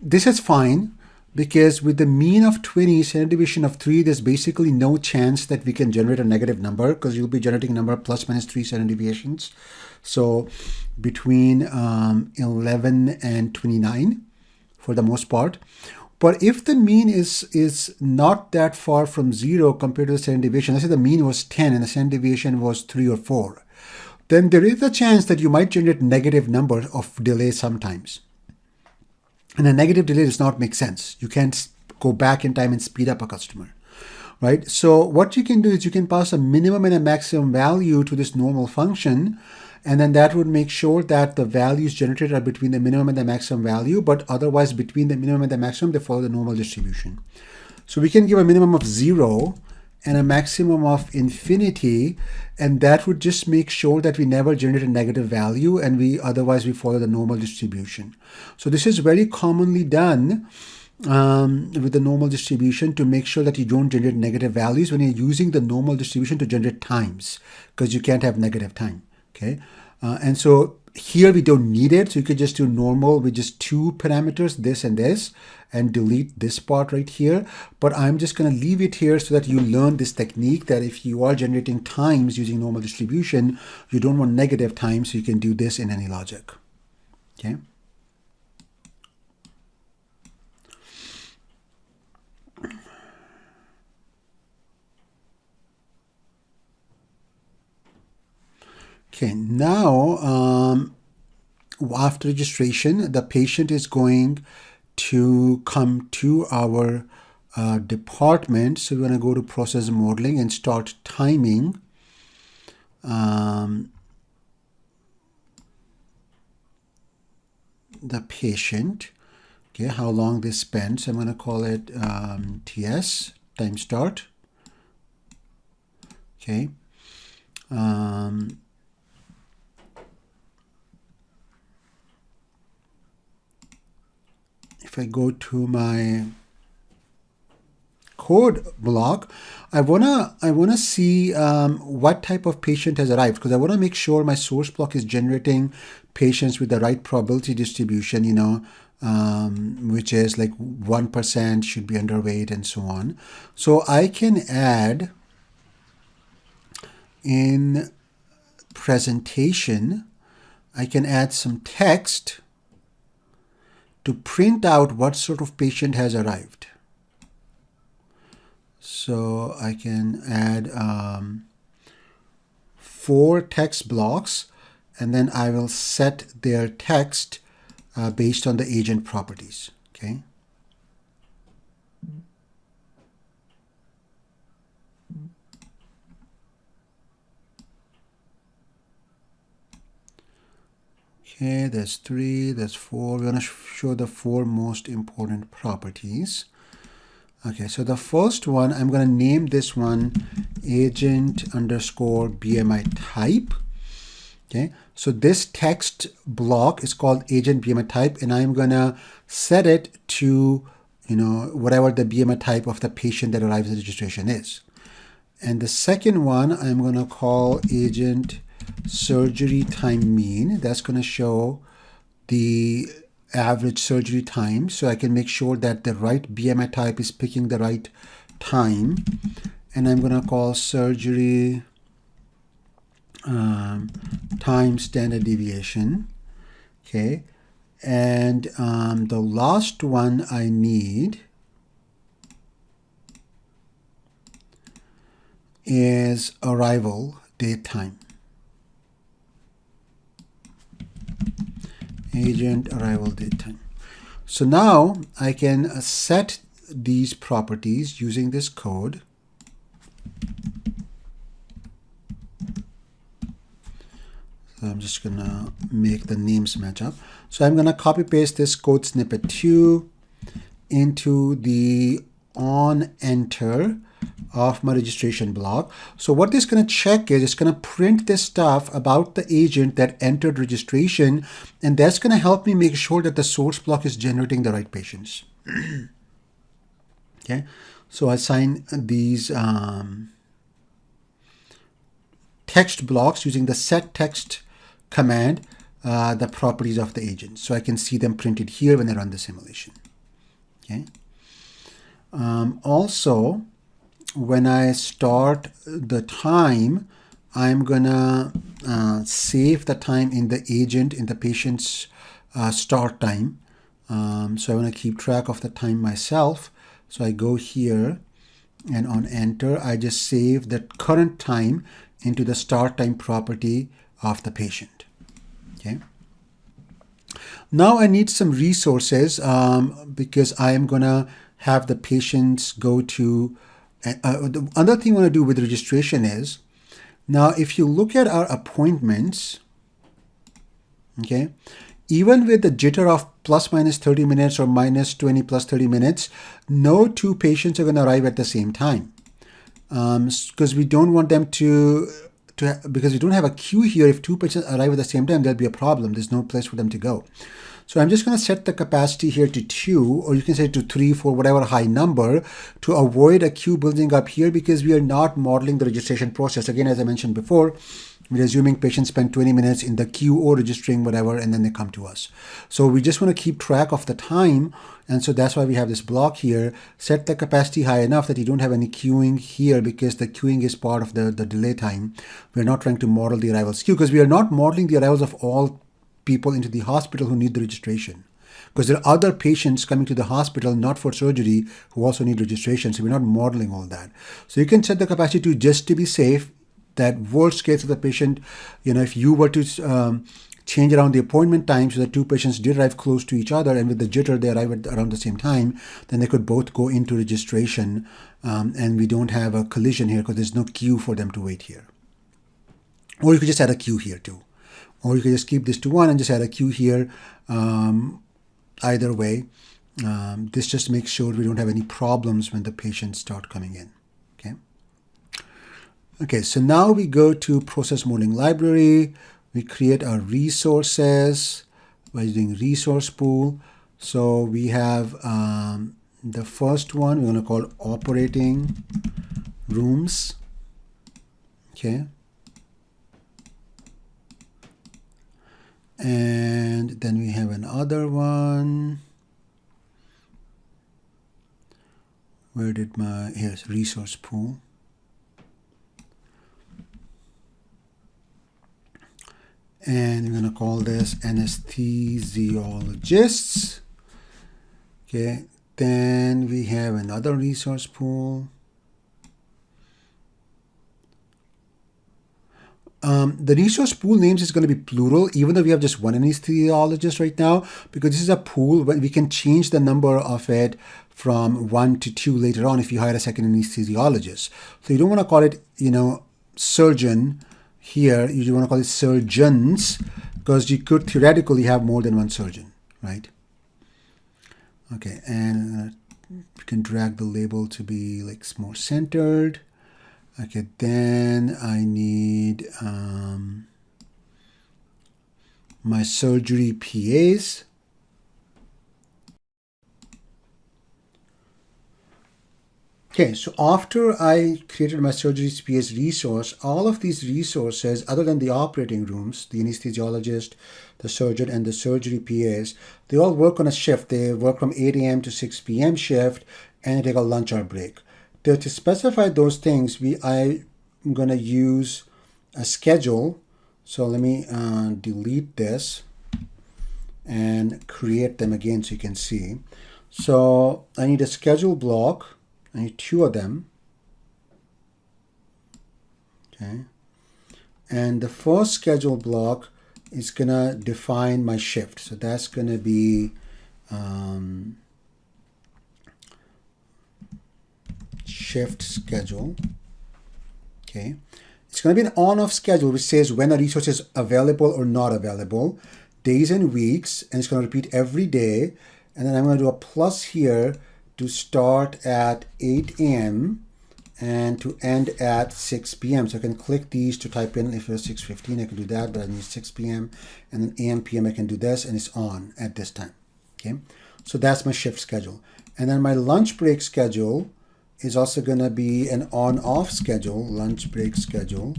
this is fine because with the mean of 20, standard deviation of 3, there's basically no chance that we can generate a negative number because you'll be generating a number plus minus 3 standard deviations. So between 11 and 29 for the most part. But if the mean is not that far from 0 compared to the standard deviation, let's say the mean was 10 and the standard deviation was 3 or 4, then there is a chance that you might generate negative number of delay sometimes. And a negative delay does not make sense. You can't go back in time and speed up a customer, right? So what you can do is you can pass a minimum and a maximum value to this normal function, and then that would make sure that the values generated are between the minimum and the maximum value, but otherwise between the minimum and the maximum, they follow the normal distribution. So we can give a minimum of 0 and a maximum of infinity, and that would just make sure that we never generate a negative value, and otherwise we follow the normal distribution. So this is very commonly done with the normal distribution to make sure that you don't generate negative values when you're using the normal distribution to generate times, because you can't have negative time. Okay, and so here we don't need it, so you could just do normal with just 2 parameters, this and this, and delete this part right here. But I'm just going to leave it here so that you learn this technique that if you are generating times using normal distribution, you don't want negative times, so you can do this in any logic. Okay. Okay, now after registration, the patient is going to come to our department. So we're going to go to process modeling and start timing the patient. Okay, how long they spend. So I'm going to call it TS, time start. Okay. If I go to my code block, I wanna see what type of patient has arrived, because I want to make sure my source block is generating patients with the right probability distribution, you know, which is like 1% should be underweight and so on. So I can add in presentation, I can add some text to print out what sort of patient has arrived. So I can add 4 text blocks, and then I will set their text based on the agent properties. Okay. Okay, that's 3, that's 4. We're going to show the 4 most important properties. Okay, so the first one, I'm going to name this one agent underscore BMI type. Okay, so this text block is called agent BMI type, and I'm going to set it to, you know, whatever the BMI type of the patient that arrives at registration is. And the second one, I'm going to call agent surgery time mean. That's going to show the average surgery time, so I can make sure that the right BMI type is picking the right time. And I'm going to call surgery time standard deviation. Okay, and the last one I need is arrival date time. Agent arrival date time. So now I can set these properties using this code. So I'm just gonna make the names match up. So I'm gonna copy paste this code snippet 2 into the on enter of my registration block. So what this is going to check is it's going to print this stuff about the agent that entered registration, and that's going to help me make sure that the source block is generating the right patients. Okay, so I assign these text blocks using the set text command, the properties of the agent. So I can see them printed here when I run the simulation. Okay. Also, when I start the time, I'm gonna save the time in the agent in the patient's start time. So I want to keep track of the time myself. So I go here and on enter, I just save the current time into the start time property of the patient. Okay. Now I need some resources because I am gonna have the patients go to, the other thing I want to do with registration is, now if you look at our appointments, okay, even with the jitter of plus minus 30 minutes or minus 20 plus 30 minutes, no two patients are going to arrive at the same time. Because we don't want them because we don't have a queue here. If two patients arrive at the same time, there'll be a problem. There's no place for them to go. So I'm just going to set the capacity here to 2, or you can say to 3, 4, whatever high number, to avoid a queue building up here, because we are not modeling the registration process. Again, as I mentioned before, we're assuming patients spend 20 minutes in the queue or registering whatever, and then they come to us. So we just want to keep track of the time. And so that's why we have this block here. Set the capacity high enough that you don't have any queuing here, because the queuing is part of the delay time. We're not trying to model the arrivals queue, because we are not modeling the arrivals of all people into the hospital who need the registration. Because there are other patients coming to the hospital, not for surgery, who also need registration. So we're not modeling all that. So you can set the capacity to just to be safe, that worst case of the patient, if you were to change around the appointment time so that two patients did arrive close to each other, and with the jitter they arrive at around the same time, then they could both go into registration, and we don't have a collision here because there's no queue for them to wait here. Or you could just add a queue here too. Or you could just keep this to 1 and just add a queue here. Either way, this just makes sure we don't have any problems when the patients start coming in. Okay. Okay, so now we go to process modeling library. We create our resources by using resource pool. So we have the first one we're going to call operating rooms. Okay. And then we have another one. Where did here's resource pool. And we're going to call this anesthesiologists. Okay, then we have another resource pool. The resource pool names is going to be plural, even though we have just one anesthesiologist right now, because this is a pool, but we can change the number of it from 1 to 2 later on if you hire a second anesthesiologist. So you don't want to call it, surgeon here. You want to call it surgeons, because you could theoretically have more than one surgeon, right? Okay, and we can drag the label to be like more centered. Okay, then I need my surgery PAs. Okay, so after I created my surgery PAs resource, all of these resources, other than the operating rooms, the anesthesiologist, the surgeon, and the surgery PAs, they all work on a shift. They work from 8 a.m. to 6 p.m. shift, and they take a lunch hour break. To specify those things, I'm going to use a schedule. So let me delete this and create them again so you can see. So I need a schedule block. I need 2 of them. Okay. And the first schedule block is going to define my shift. So that's going to be shift schedule. Okay, it's going to be an on-off schedule which says when a resource is available or not available, days and weeks, and it's going to repeat every day. And then I'm going to do a plus here to start at 8 a.m. and to end at 6 p.m. So I can click these to type in. If it was 6:15, I can do that, but I need 6 p.m. and then AM, PM, I can do this, and it's on at this time. Okay, so that's my shift schedule. And then my lunch break schedule is also going to be an on-off schedule, lunch break schedule.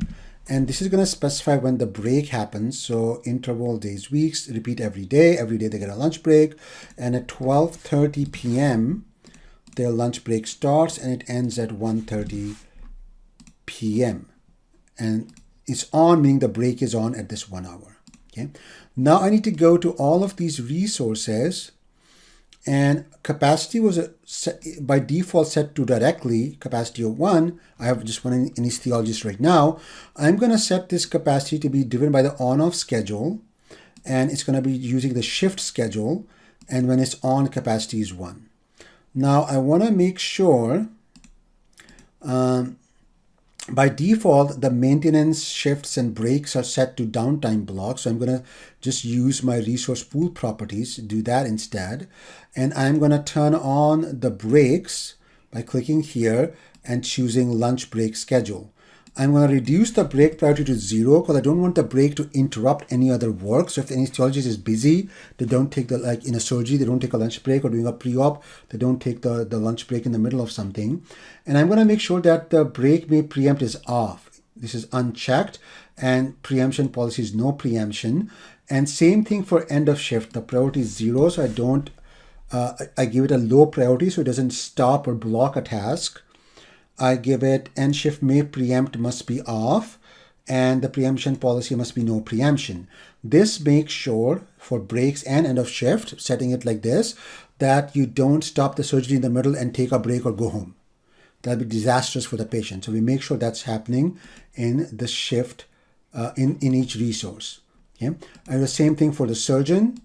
And this is going to specify when the break happens. So interval days, weeks, repeat every day. Every day they get a lunch break. And at 12:30 p.m., their lunch break starts and it ends at 1:30 p.m. And it's on, meaning the break is on at this 1 hour. Okay. Now I need to go to all of these resources, and capacity was by default set to directly capacity of 1. I have just one anesthesiologist right now. I'm going to set this capacity to be driven by the on-off schedule, and it's going to be using the shift schedule, and when it's on, capacity is 1. Now I want to make sure by default, the maintenance shifts and breaks are set to downtime blocks. So I'm going to just use my resource pool properties to do that instead. And I'm going to turn on the breaks by clicking here and choosing lunch break schedule. I'm going to reduce the break priority to 0 because I don't want the break to interrupt any other work. So if the anesthesiologist is busy, they don't take the, like in a surgery, they don't take a lunch break, or doing a pre-op, they don't take the lunch break in the middle of something. And I'm going to make sure that the break may preempt is off. This is unchecked, and preemption policy is no preemption. And same thing for end of shift. The priority is 0, so I don't, I give it a low priority so it doesn't stop or block a task. I give it end shift may preempt must be off, and the preemption policy must be no preemption. This makes sure for breaks and end of shift, setting it like this, that you don't stop the surgery in the middle and take a break or go home. That'll be disastrous for the patient. So we make sure that's happening in the shift in each resource. Okay, and the same thing for the surgeon.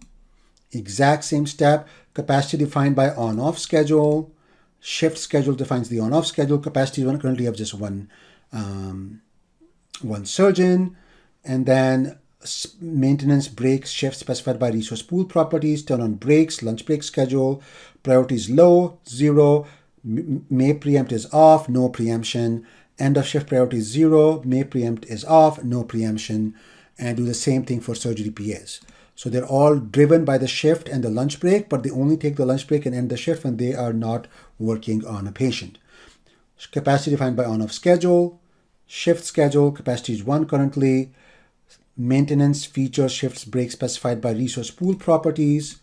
Exact same step. Capacity defined by on-off schedule. Shift schedule defines the on-off schedule. Capacity one, currently have just one surgeon, and then maintenance breaks shift specified by resource pool properties. Turn on breaks, lunch break schedule. Priority is low, 0. May preempt is off, no preemption. End of shift priority is 0. May preempt is off, no preemption. And do the same thing for surgery PAs. So they're all driven by the shift and the lunch break, but they only take the lunch break and end the shift when they are not working on a patient. Capacity defined by on-off schedule. Shift schedule, capacity is 1 currently. Maintenance features shifts break specified by resource pool properties.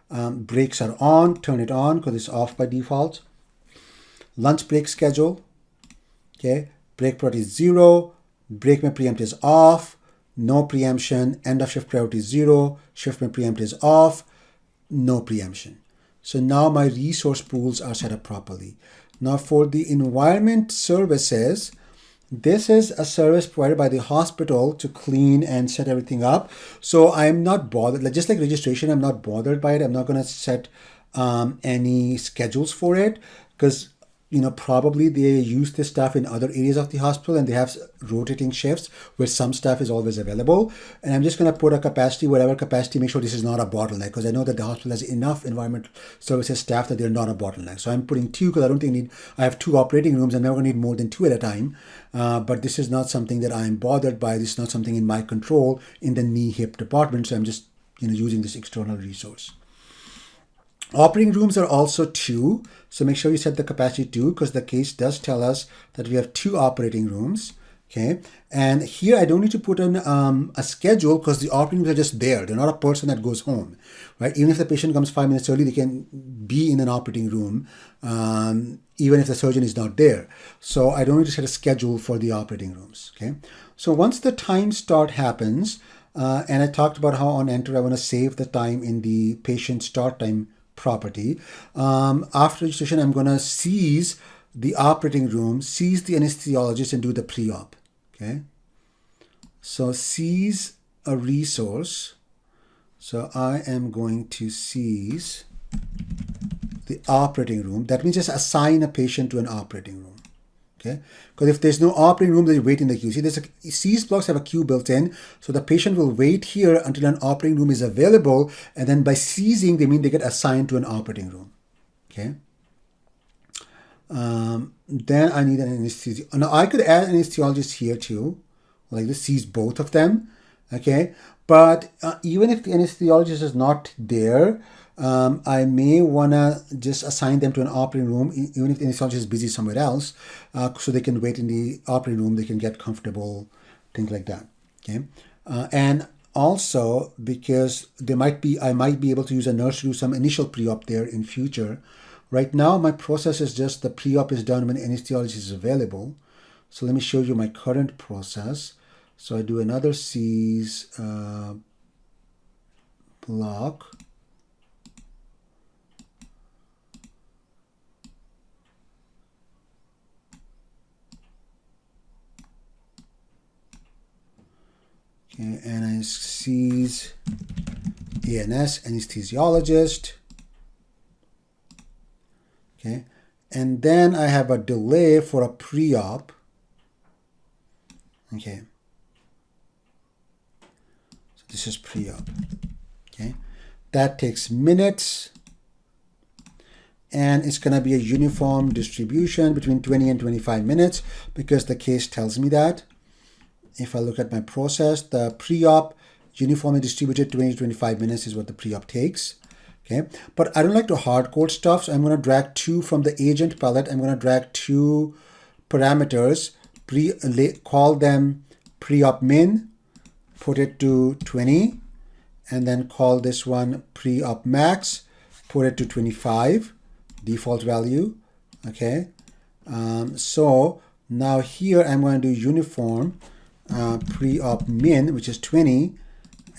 Breaks are on, turn it on because it's off by default. Lunch break schedule. Okay, break priority is 0. Break may preempt is off. No preemption. End of shift priority is 0. Shift may preempt is off. No preemption. So now my resource pools are set up properly. Now for the environment services, this is a service provided by the hospital to clean and set everything up. So I'm not bothered, just like registration, I'm not bothered by it. I'm not going to set any schedules for it because probably they use this stuff in other areas of the hospital and they have rotating shifts where some staff is always available. And I'm just going to put a capacity, whatever capacity, make sure this is not a bottleneck because I know that the hospital has enough environment services staff that they're not a bottleneck. So I'm putting 2 because I don't think I have 2 operating rooms. I'm never going to need more than 2 at a time. But this is not something that I'm bothered by. This is not something in my control in the knee-hip department. So I'm just using this external resource. Operating rooms are also 2, so make sure you set the capacity 2 because the case does tell us that we have 2 operating rooms. Okay, and here I don't need to put in a schedule because the operating rooms are just there. They're not a person that goes home, right? Even if the patient comes 5 minutes early, they can be in an operating room, even if the surgeon is not there. So I don't need to set a schedule for the operating rooms. Okay, so once the time start happens, and I talked about how on enter I want to save the time in the patient start time property. After registration, I'm going to seize the operating room, seize the anesthesiologist, and do the pre-op. Okay. So seize a resource. So I am going to seize the operating room. That means just assign a patient to an operating room. Okay, because if there's no operating room, they wait in the queue. See, seize blocks have a queue built in, so the patient will wait here until an operating room is available, and then by seizing, they mean they get assigned to an operating room. Okay. Then I need an anesthesiologist. Now I could add an anesthesiologist here too, like this sees both of them, okay? But even if the anesthesiologist is not there, I may wanna just assign them to an operating room, even if the anesthesiologist is busy somewhere else, so they can wait in the operating room, they can get comfortable, things like that, okay? And also because I might be able to use a nurse to do some initial pre-op there in future. Right now, my process is just the pre-op is done when anesthesiologist is available. So let me show you my current process. So I do another C's block. Okay, and I C's ANS, anesthesiologist. Okay, and then I have a delay for a pre-op. Okay, so this is pre-op. Okay, that takes minutes, and it's going to be a uniform distribution between 20 and 25 minutes because the case tells me that. If I look at my process, the pre-op uniformly distributed 20 to 25 minutes is what the pre-op takes. Okay, but I don't like to hard code stuff, so I'm going to drag two from the agent palette. I'm going to drag two parameters, call them pre-op min, put it to 20, and then call this one pre-op max, put it to 25, default value. Okay, so now here I'm going to do uniform pre-op min, which is 20,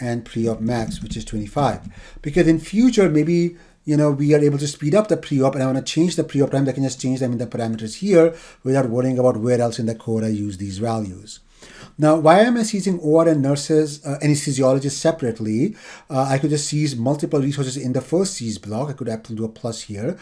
and pre-op max, which is 25. Because in future, maybe we are able to speed up the pre-op, and I want to change the pre-op time. I can just change them in the parameters here without worrying about where else in the code I use these values. Now, why am I seizing OR and nurses, anesthesiologists separately? I could just seize multiple resources in the first seize block. I could actually do a plus here.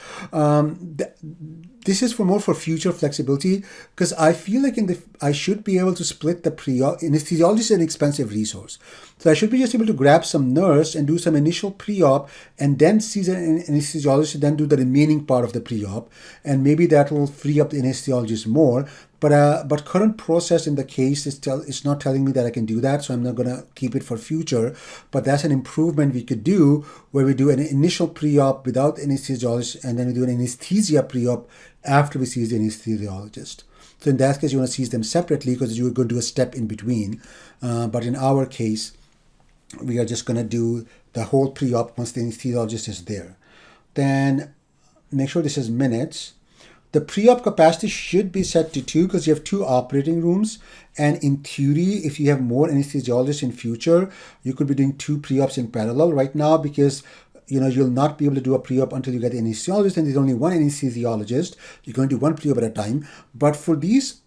This is more for future flexibility because I feel like I should be able to split the pre-op. Anesthesiologist is an expensive resource. So I should be just able to grab some nurse and do some initial pre-op and then seize an anesthesiologist and then do the remaining part of the pre-op. And maybe that will free up the anesthesiologist more. But current process in the case is not telling me that I can do that, so I'm not going to keep it for future. But that's an improvement we could do where we do an initial pre-op without anesthesiologist, and then we do an anesthesia pre-op after we seize the anesthesiologist. So in that case, you want to seize them separately because you're going to do a step in between. But in our case, we are just going to do the whole pre-op once the anesthesiologist is there. Then make sure this is minutes. The pre-op capacity should be set to 2 because you have 2 operating rooms. And in theory, if you have more anesthesiologists in future, you could be doing 2 pre-ops in parallel. Right now, because you'll not be able to do a pre-op until you get the anesthesiologist, and there's only one anesthesiologist. You can do one pre-op at a time. But for these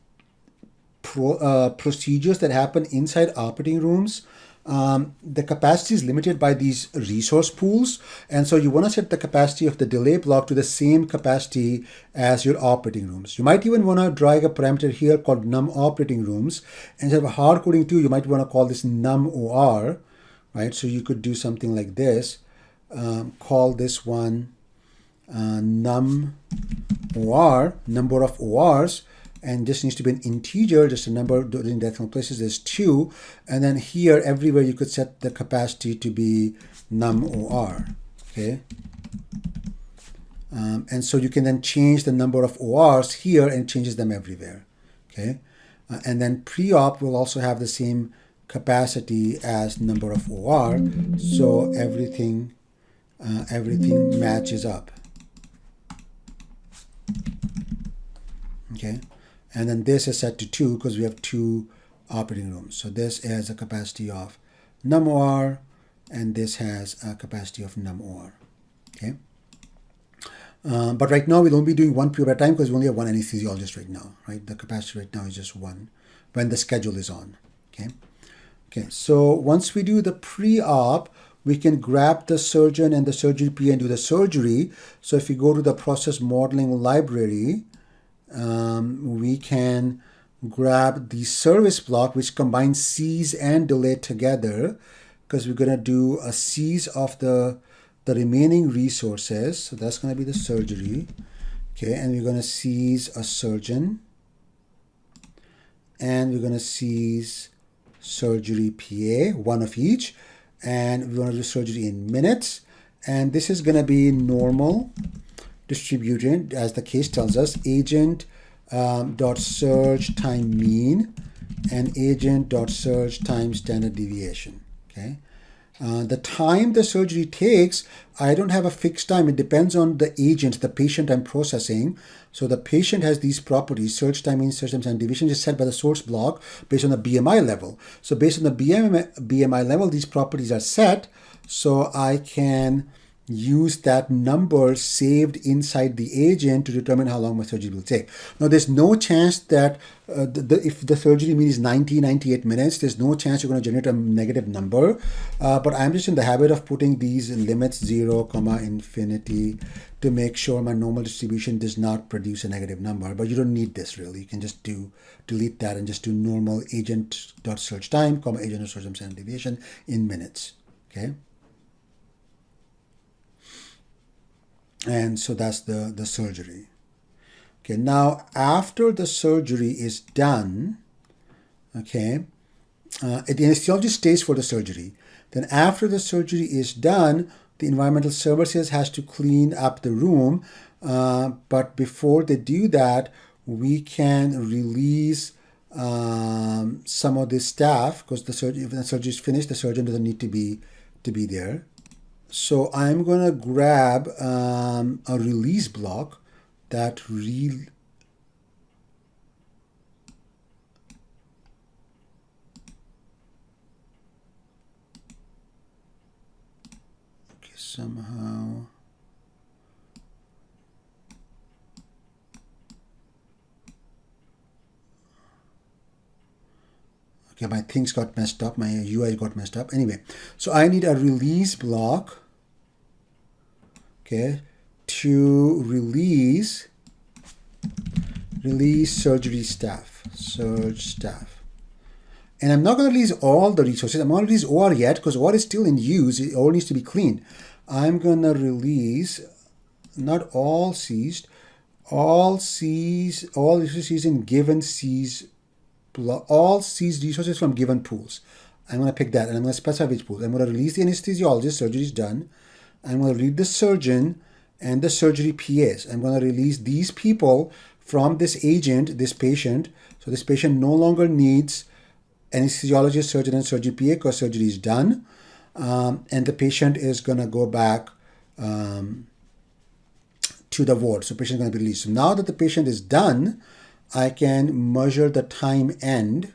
procedures that happen inside operating rooms, the capacity is limited by these resource pools, and so you want to set the capacity of the delay block to the same capacity as your operating rooms. You might even want to drag a parameter here called num operating rooms. Instead of hard coding too, you might want to call this num or, right? So you could do something like this. Call this one num or, number of ORs, and this needs to be an integer, just a number in decimal places. There's 2, and then here everywhere you could set the capacity to be num or. Okay, and so you can then change the number of ORs here and it changes them everywhere. Okay, and then pre-op will also have the same capacity as number of OR, so everything matches up. Okay. And then this is set to 2 because we have 2 operating rooms. So this has a capacity of num or, and this has a capacity of num or. Okay. But right now we won't be doing one pre-op at a time because we only have one anesthesiologist right now. Right. The capacity right now is just 1 when the schedule is on. Okay. Okay. So once we do the pre-op, we can grab the surgeon and the surgery PA and do the surgery. So if we go to the process modeling library, we can grab the service block, which combines seize and delay together, because we're going to do a seize of the remaining resources. So that's going to be the surgery. Okay, and we're going to seize a surgeon, and we're going to seize surgery PA, one of each, and we want to do surgery in minutes, and this is going to be normal distributed, as the case tells us, agent dot surge time mean and agent dot surge time standard deviation. Okay. The time the surgery takes, I don't have a fixed time. It depends on the agent, the patient I'm processing. So the patient has these properties, surge time, mean, surge time, standard deviation is set by the source block based on the BMI level. So based on the BMI level, these properties are set. So I can use that number saved inside the agent to determine how long my surgery will take. Now, there's no chance that if the surgery mean is 98 minutes, there's no chance you're going to generate a negative number. But I'm just in the habit of putting these limits 0, infinity to make sure my normal distribution does not produce a negative number. But you don't need this really. You can just delete that and just do normal agent.surge time, agent.surge time standard deviation in minutes. Okay. And so that's the surgery. Okay, now after the surgery is done, okay, the anesthesiologist stays for the surgery. Then after the surgery is done, the environmental services has to clean up the room. But before they do that, we can release some of the staff, because if the surgery is finished, the surgeon doesn't need to be there. So I'm going to grab a release block that okay, somehow. Okay, my things got messed up. My UI got messed up. Anyway, so I need a release block, okay, to release surgery staff, surge staff. And I'm not going to release all the resources. I'm not going to release OR yet because OR is still in use. It all needs to be cleaned. I'm going to release, not all seized, all resources in given seized, all seized resources from given pools. I'm going to pick that and I'm going to specify which pool. I'm going to release the anesthesiologist, surgery is done. I'm going to read the surgeon and the surgery PAs. I'm going to release these people from this agent, this patient. So this patient no longer needs anesthesiologist, surgeon, and surgery PA because surgery is done. And the patient is going to go back to the ward. So patient is going to be released. So now that the patient is done, I can measure the time end.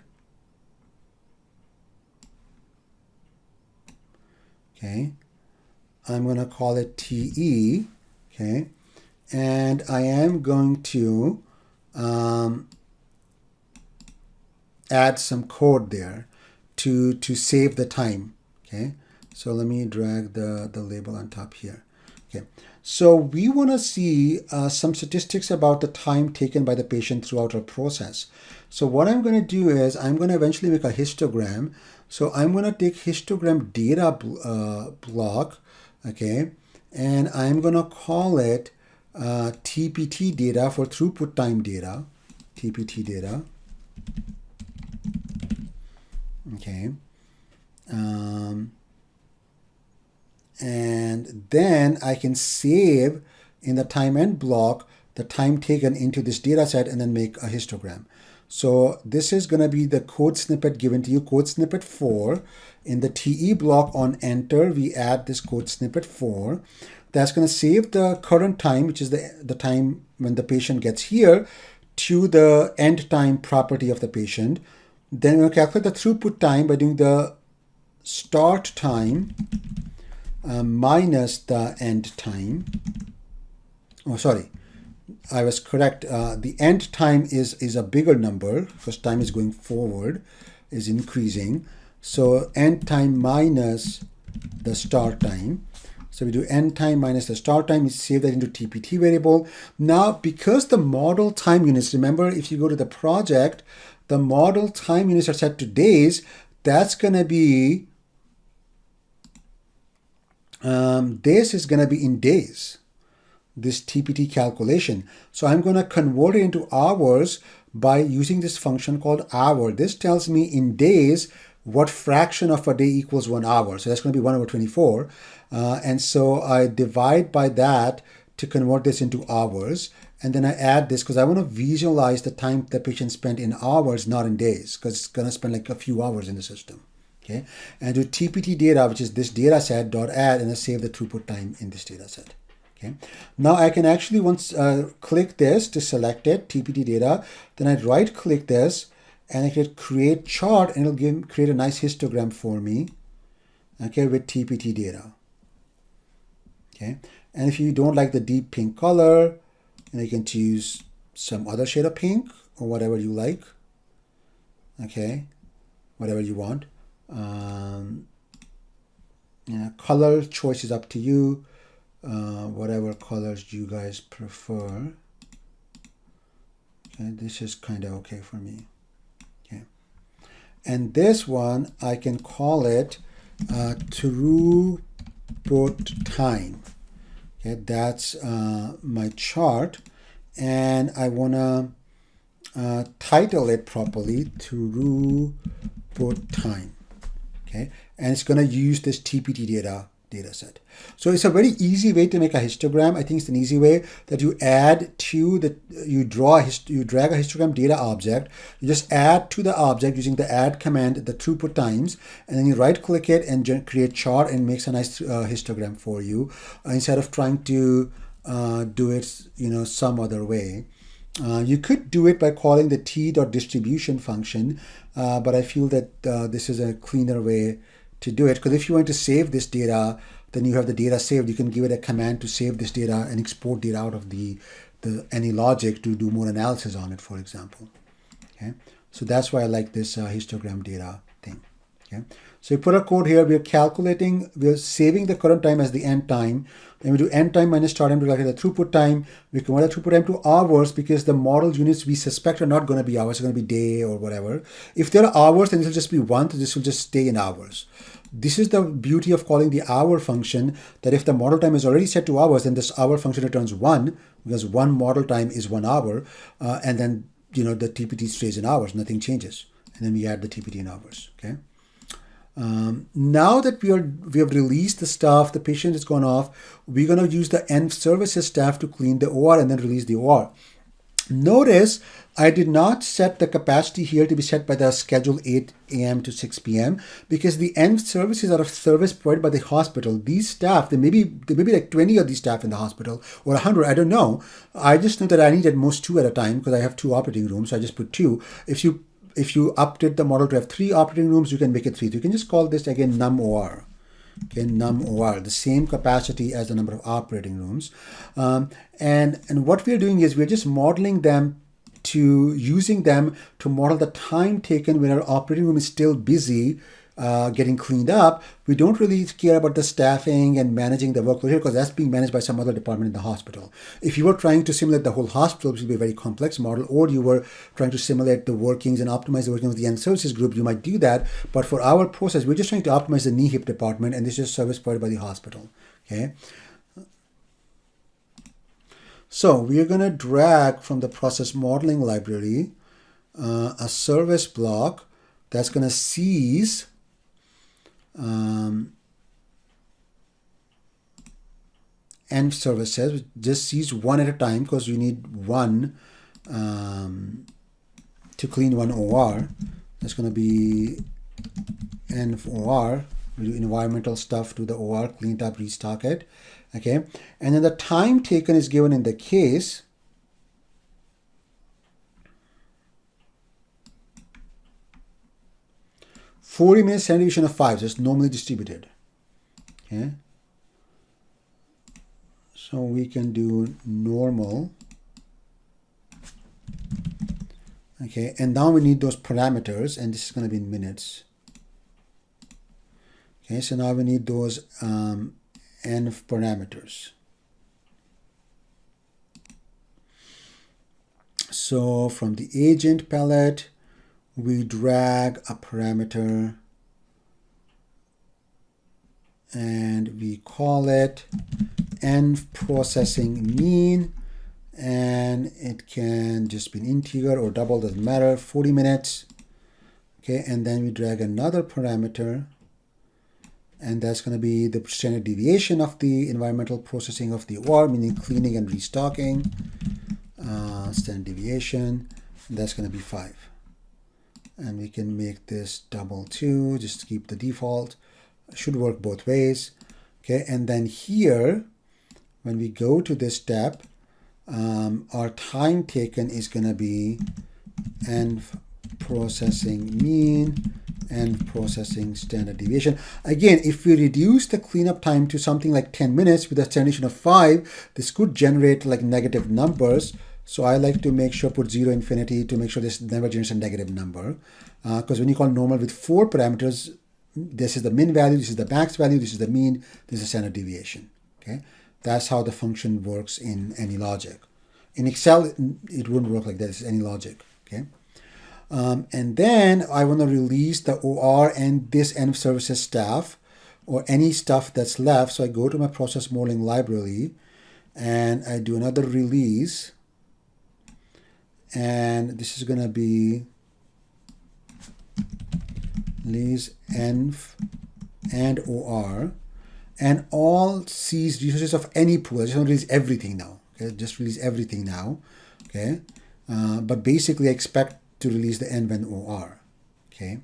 Okay. I'm going to call it TE. Okay. And I am going to add some code there to save the time. Okay. So let me drag the label on top here. Okay. So we want to see some statistics about the time taken by the patient throughout our process. So what I'm going to do is I'm going to eventually make a histogram. So I'm going to take histogram data block, okay, and I'm going to call it TPT data for throughput time data, TPT data, okay. And then I can save in the time end block the time taken into this data set and then make a histogram. So this is going to be the code snippet given to you, code snippet 4. In the TE block on enter, we add this code snippet 4. That's going to save the current time, which is the time when the patient gets here, to the end time property of the patient. Then we'll calculate the throughput time by doing the start time minus the end time. Oh, sorry. I was correct. The end time is a bigger number because time is going forward, is increasing. So end time minus the start time. So we do end time minus the start time. We save that into TPT variable. Now, because the model time units, remember if you go to the project, the model time units are set to days. That's going to be, this is going to be in days. this TPT calculation. So I'm going to convert it into hours by using this function called hour. This tells me in days what fraction of a day equals 1 hour. So that's going to be 1 over 24. And so I divide by that to convert this into hours. And then I add this because I want to visualize the time the patient spent in hours, not in days, because it's going to spend like a few hours in the system. Okay, and do TPT data, which is this data set dot add, and I save the throughput time in this data set. Okay, now I can actually once click this to select it, TPT data, then I right click this and I click create chart, and it'll create a nice histogram for me, okay, with TPT data. Okay, and if you don't like the deep pink color, then you can choose some other shade of pink or whatever you like. Okay, whatever you want. Color choice is up to you. Whatever colors you guys prefer. Okay, this is kind of okay for me. Okay, and this one I can call it throughput time. Okay, that's my chart, and I wanna title it properly, throughput time. Okay, and it's going to use this TPT data set. So it's a very easy way to make a histogram. I think it's an easy way that you add to the, you drag a histogram data object, you just add to the object using the add command, the throughput times, and then you right click it and create chart, and makes a nice histogram for you instead of trying to do it, some other way. You could do it by calling the t.distribution function, but I feel that this is a cleaner way to do it, because if you want to save this data, then you have the data saved. You can give it a command to save this data and export data out of the any logic to do more analysis on it, for example. Okay, so that's why I like this histogram data thing. Okay, so we put our code here. We are saving the current time as the end time. Then we do end time minus start time to calculate the throughput time. We convert the throughput time to hours because the model units we suspect are not going to be hours, they're going to be day or whatever. If there are hours, then this will just be 1, so this will just stay in hours. This is the beauty of calling the hour function, that if the model time is already set to hours, then this hour function returns 1, because 1 model time is 1 hour, and then the TPT stays in hours, nothing changes. And then we add the TPT in hours. Okay. Now that we have released the stuff, the patient has gone off, we're going to use the end services staff to clean the OR and then release the OR. Notice I did not set the capacity here to be set by the schedule 8 a.m. to 6 p.m. because the end services are a service provided by the hospital. These staff, there may be like 20 of these staff in the hospital, or 100, I don't know. I just know that I need at most 2 at a time because I have 2 operating rooms, so I just put 2. If you update the model to have 3 operating rooms, you can make it 3. So you can just call this again num OR. Okay, num OR, the same capacity as the number of operating rooms. And what we're doing is we're just modeling them using them to model the time taken when our operating room is still busy getting cleaned up. We don't really care about the staffing and managing the workload here because that's being managed by some other department in the hospital. If you were trying to simulate the whole hospital, which would be a very complex model, or you were trying to simulate the workings and optimize the workings of the end services group, you might do that. But for our process, we're just trying to optimize the knee hip department, and this is service provided by the hospital. Okay. So we're going to drag from the process modeling library a service block that's going to seize end services. Just seize 1 at a time because you need 1 to clean 1 OR. That's going to be env OR. We do environmental stuff to the OR, clean it up, restock it. Okay, and then the time taken is given in the case. $40 minutes standard deviation of 5, so it's normally distributed. Okay, so we can do normal. Okay, and now we need those parameters, and this is going to be in minutes. Okay, so now we need those env parameters. So from the agent palette, we drag a parameter and we call it n processing mean, and it can just be an integer or double, doesn't matter, 40 minutes. Okay, and then we drag another parameter, and that's going to be the standard deviation of the environmental processing of the OR, meaning cleaning and restocking. Standard deviation, that's going to be 5. And we can make this double 2, just keep the default. It should work both ways. Okay, and then here, when we go to this step, our time taken is going to be n processing mean and processing standard deviation. Again, if we reduce the cleanup time to something like 10 minutes with a standard deviation of 5, this could generate like negative numbers. So I like to make sure put 0 infinity to make sure this never generates a negative number. Because when you call normal with 4 parameters, this is the min value, this is the max value, this is the mean, this is standard deviation. Okay, that's how the function works in AnyLogic. In Excel, it wouldn't work like that. This is AnyLogic. Okay. And then I want to release the OR and this end of services staff or any stuff that's left. So I go to my process modeling library and I do another release. And this is going to be release env and OR and all seized resources of any pool. I just want to release everything now. Okay, just release everything now. Okay, but basically I expect to release the env and OR. Okay,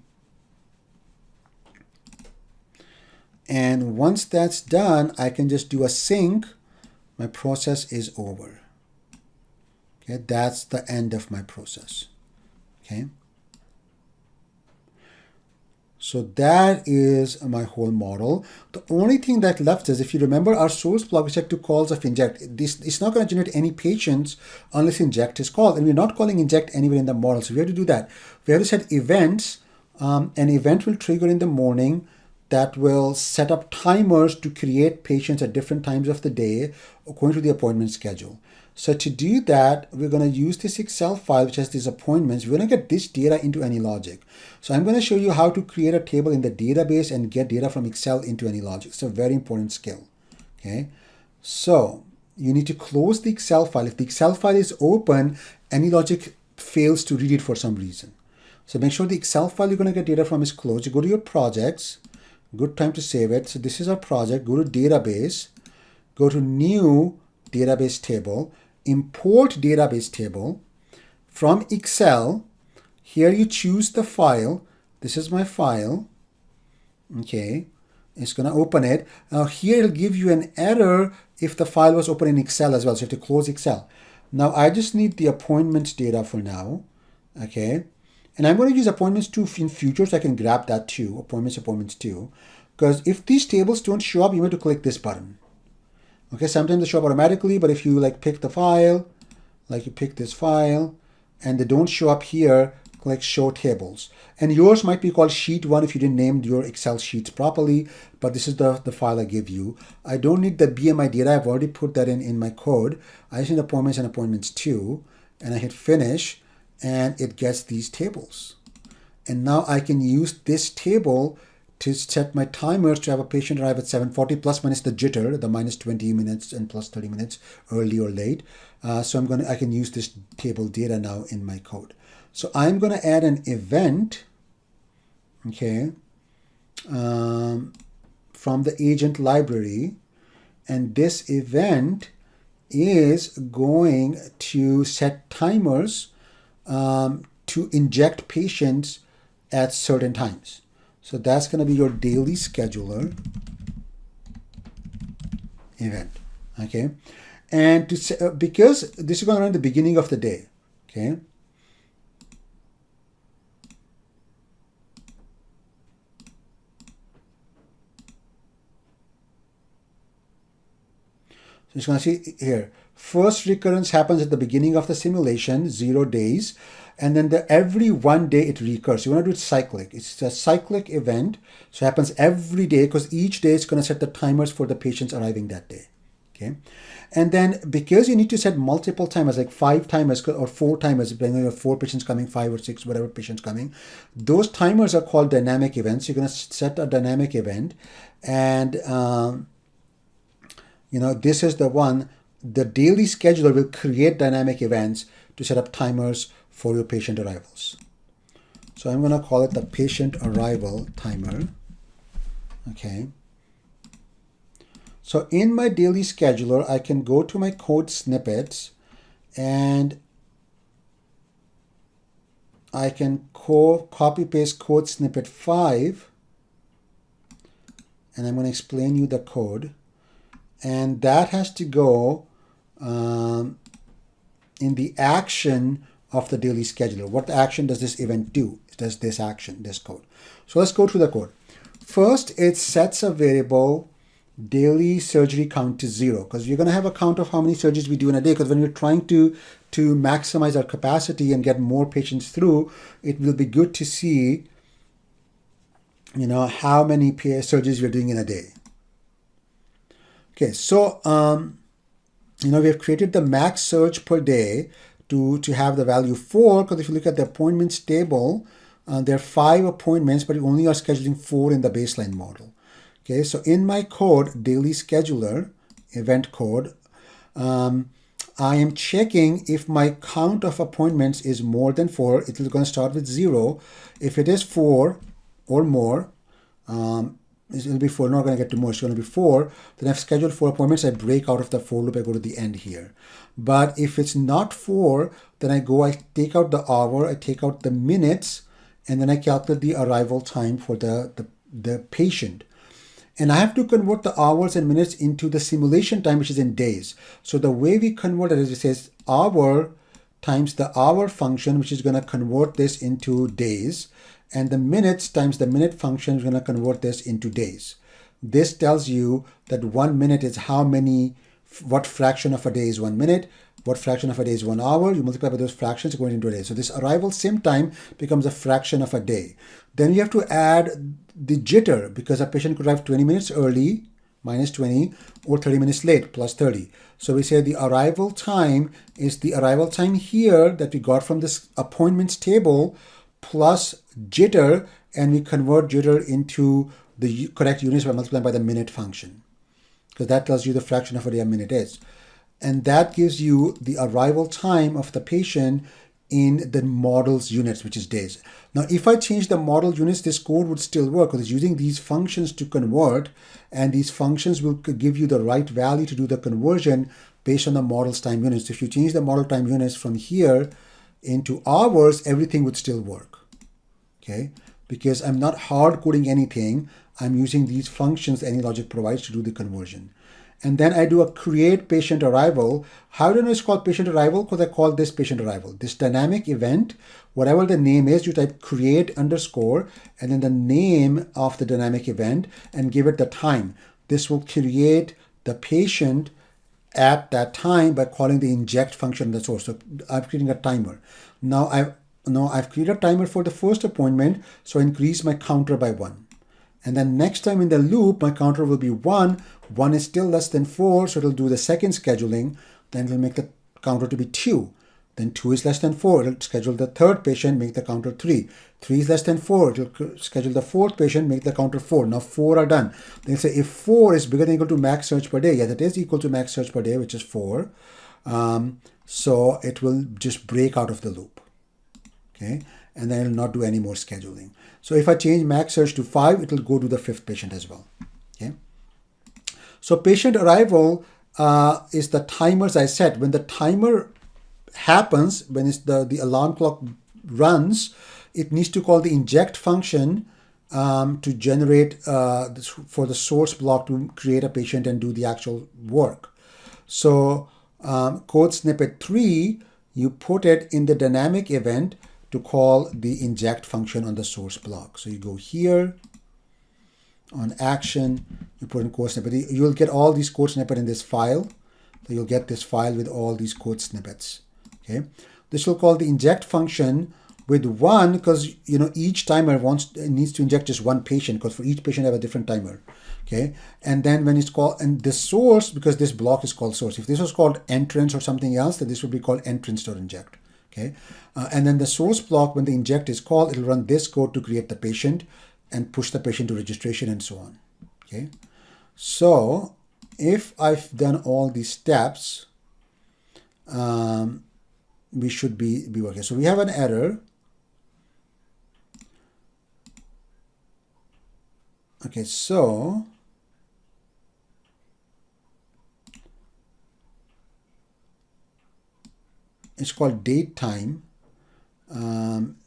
and once that's done, I can just do a sync. My process is over. Okay, that's the end of my process. Okay. So that is my whole model. The only thing that left is, if you remember our source block, we set to calls of inject. This it's not going to generate any patients unless inject is called. And we're not calling inject anywhere in the model. So we have to do that. We have to set events. An event will trigger in the morning that will set up timers to create patients at different times of the day according to the appointment schedule. So to do that, we're going to use this Excel file which has these appointments. We're going to get this data into AnyLogic. So I'm going to show you how to create a table in the database and get data from Excel into AnyLogic. It's a very important skill. Okay, so you need to close the Excel file. If the Excel file is open, AnyLogic fails to read it for some reason. So make sure the Excel file you're going to get data from is closed. You go to your projects. Good time to save it. So this is our project. Go to database. Go to new database table. Import database table from Excel. Here you choose the file. This is my file. Okay, it's going to open it. Now here it'll give you an error if the file was open in Excel as well. So you have to close Excel. Now I just need the appointments data for now. Okay, and I'm going to use appointments too in future, so I can grab that too. Appointments too. Because if these tables don't show up, you have to click this button. Okay, sometimes they show up automatically, but if you like pick the file, like you pick this file, and they don't show up here, click show tables. And yours might be called sheet 1 if you didn't name your Excel sheets properly, but this is the file I give you. I don't need the BMI data. I've already put that in my code. I just need appointments and appointments too, and I hit finish, and it gets these tables. And now I can use this table to set my timers to have a patient arrive at 7:40 plus minus the jitter, the minus 20 minutes and plus 30 minutes early or late. So I can use this table data now in my code. So I'm going to add an event, okay, from the agent library, and this event is going to set timers to inject patients at certain times. So that's going to be your daily scheduler event, okay? And to because this is going to run at the beginning of the day, okay? So it's going to see here, first recurrence happens at the beginning of the simulation, 0 days. And then every 1 day it recurs. You want to do it cyclic. It's a cyclic event. So it happens every day because each day it's going to set the timers for the patients arriving that day. Okay. And then because you need to set multiple timers, like 5 timers or 4 timers, depending on your 4 patients coming, 5 or 6, whatever patients coming, those timers are called dynamic events. You're going to set a dynamic event, and this is the one. The daily scheduler will create dynamic events to set up timers for your patient arrivals. So I'm going to call it the patient arrival timer. Okay. So in my daily scheduler, I can go to my code snippets and I can copy paste code snippet 5, and I'm going to explain you the code. And that has to go in the action of the daily scheduler. What action does this event do? It does this action, this code. So let's go through the code. First, it sets a variable daily surgery count to 0, because you're going to have a count of how many surgeries we do in a day, because when we're trying to maximize our capacity and get more patients through, it will be good to see how many surgeries we're doing in a day. Okay, so we have created the max surge per day to have the value 4, because if you look at the appointments table, there are 5 appointments, but you only are scheduling 4 in the baseline model. Okay, so in my code, daily scheduler, event code, I am checking if my count of appointments is more than 4. It is going to start with 0. If it is 4 or more, it will be 4. Not going to get to more. It's going to be 4. Then I've scheduled 4 appointments. I break out of the for loop. I go to the end here. But if it's not 4, then I take out the hour, I take out the minutes, and then I calculate the arrival time for the patient. And I have to convert the hours and minutes into the simulation time, which is in days. So the way we convert it is, it says hour times the hour function, which is going to convert this into days. And the minutes times the minute function is going to convert this into days. This tells you that 1 minute is what fraction of a day is 1 minute, what fraction of a day is 1 hour. You multiply by those fractions going into a day. So this arrival sim time becomes a fraction of a day. Then you have to add the jitter, because a patient could arrive 20 minutes early, minus 20, or 30 minutes late, plus 30. So we say the arrival time is the arrival time here that we got from this appointments table plus jitter, and we convert jitter into the correct units by multiplying by the minute function, because that tells you the fraction of a day a minute is. And that gives you the arrival time of the patient in the model's units, which is days. Now, if I change the model units, this code would still work, because it's using these functions to convert, and these functions will give you the right value to do the conversion based on the model's time units. If you change the model time units from here into hours, everything would still work, okay? Because I'm not hard coding anything. I'm using these functions AnyLogic provides to do the conversion. And then I do a create patient arrival. How do I know it's called patient arrival? Because I call this patient arrival. This dynamic event, whatever the name is, you type create underscore and then the name of the dynamic event and give it the time. This will create the patient at that time by calling the inject function in the source. So I'm creating a timer. Now I've created a timer for the first appointment, so I increase my counter by 1. And then next time in the loop, my counter will be 1. 1 is still less than 4, so it'll do the second scheduling. Then it'll make the counter to be 2. Then 2 is less than 4. It'll schedule the third patient, make the counter 3. 3 is less than 4. It'll schedule the fourth patient, make the counter 4. Now 4 are done. Then say if 4 is bigger than or equal to max search per day. Yes, it is equal to max search per day, which is 4. So it will just break out of the loop. Okay, and then it will not do any more scheduling. So if I change max search to 5, it will go to the 5th patient as well. Okay, so patient arrival is the timers I set. When the timer happens, when it's the alarm clock runs, it needs to call the inject function to generate for the source block to create a patient and do the actual work. So code snippet 3, you put it in the dynamic event to call the inject function on the source block. So you go here on action, you put in code snippet. You'll get all these code snippets in this file. So you'll get this file with all these code snippets. Okay, this will call the inject function with 1, because each timer needs to inject just 1 patient, because for each patient I have a different timer. Okay, and then when it's called, and the source, because this block is called source. If this was called entrance or something else, then this would be called entrance.inject. Okay, and then the source block, when the inject is called, it'll run this code to create the patient and push the patient to registration and so on. Okay, so if I've done all these steps, we should be working. So we have an error. Okay, so it's called date time,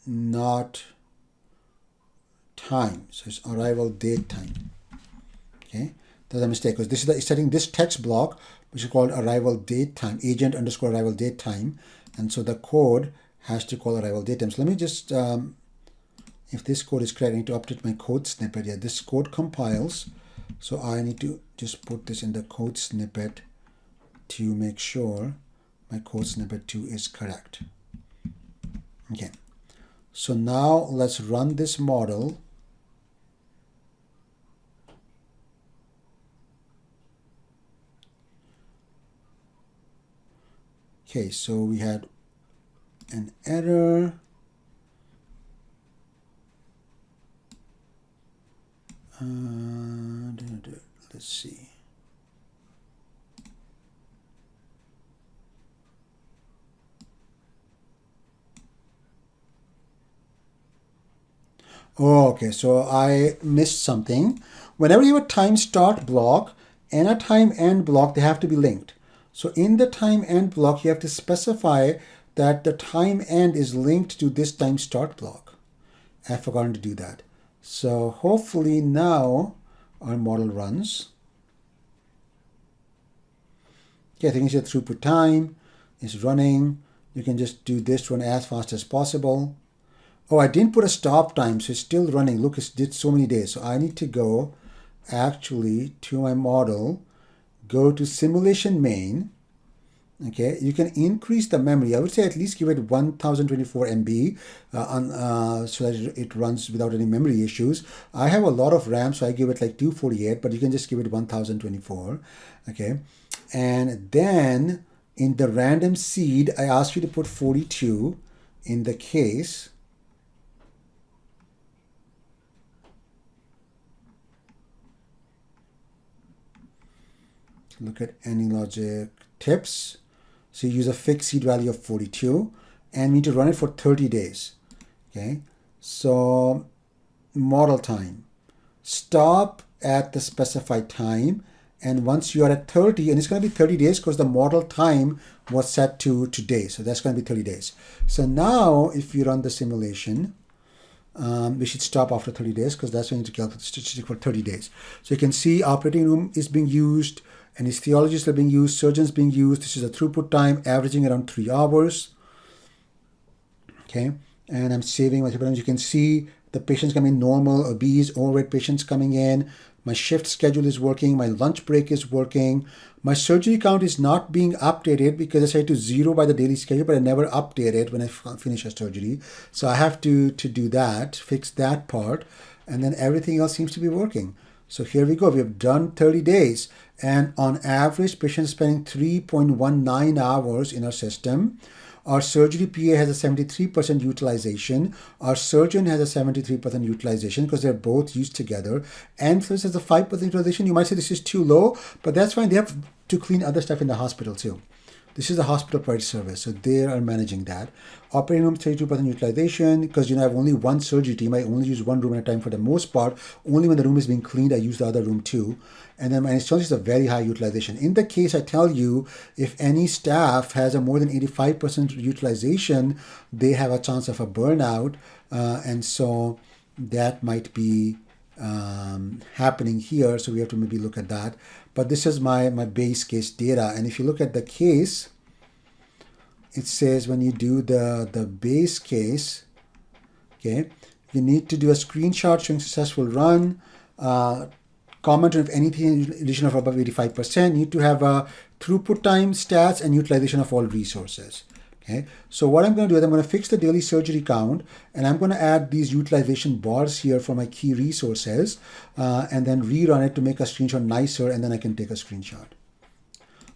not time. So it's arrival date time. Okay, that's a mistake because this is setting this text block, which is called arrival date time, agent underscore arrival date time, and so the code has to call arrival date time. So let me just, if this code is correct, I need to update my code snippet. Yeah, this code compiles, so I need to just put this in the code snippet to make sure my code snippet 2 is correct. Okay, so now let's run this model. Okay, so we had an error. Let's see. Oh, okay, so I missed something. Whenever you have a time start block and a time end block, they have to be linked. So in the time end block, you have to specify that the time end is linked to this time start block. I've forgotten to do that. So hopefully now our model runs. Okay, I think it's your throughput time is running. You can just do this to run as fast as possible. Oh, I didn't put a stop time, so it's still running. Look, it did so many days. So I need to go actually to my model, go to simulation main. Okay, you can increase the memory. I would say at least give it 1024 MB so that it runs without any memory issues. I have a lot of RAM, so I give it like 248, but you can just give it 1024. Okay, and then in the random seed, I ask you to put 42 in the case. Look at any logic tips. So you use a fixed seed value of 42 and we need to run it for 30 days. Okay, so model time. Stop at the specified time, and once you are at 30, and it's going to be 30 days because the model time was set to today, so that's going to be 30 days. So now if you run the simulation, we should stop after 30 days because that's when you need to calculate the statistic for 30 days. So you can see operating room is being used, anesthesiologists are being used, surgeons being used. This is a throughput time averaging around 3 hours. Okay, and I'm saving my times. You can see the patients coming normal, obese, overweight patients coming in. My shift schedule is working. My lunch break is working. My surgery count is not being updated because I set to 0 by the daily schedule, but I never update it when I finish a surgery. So I have to do that, fix that part, and then everything else seems to be working. So here we go. We have done 30 days, and on average, patients spending 3.19 hours in our system. Our surgery PA has a 73% utilization. Our surgeon has a 73% utilization because they're both used together. And for this has a 5% utilization. You might say this is too low, but that's fine. They have to clean other stuff in the hospital too. This is a hospital provided service, so they are managing that. Operating room 32% utilization because I have only one surgery team. I only use one room at a time for the most part. Only when the room is being cleaned, I use the other room too. And then my anesthesiologist is a very high utilization. In the case I tell you, if any staff has a more than 85% utilization, they have a chance of a burnout, and so that might be happening here. So we have to maybe look at that. But this is my base case data, and if you look at the case, it says when you do the base case, okay, you need to do a screenshot showing successful run, comment on if anything addition of above 85%. You need to have a throughput time, stats, and utilization of all resources. Okay, so what I'm going to do is I'm going to fix the daily surgery count, and I'm going to add these utilization bars here for my key resources, and then rerun it to make a screenshot nicer, and then I can take a screenshot.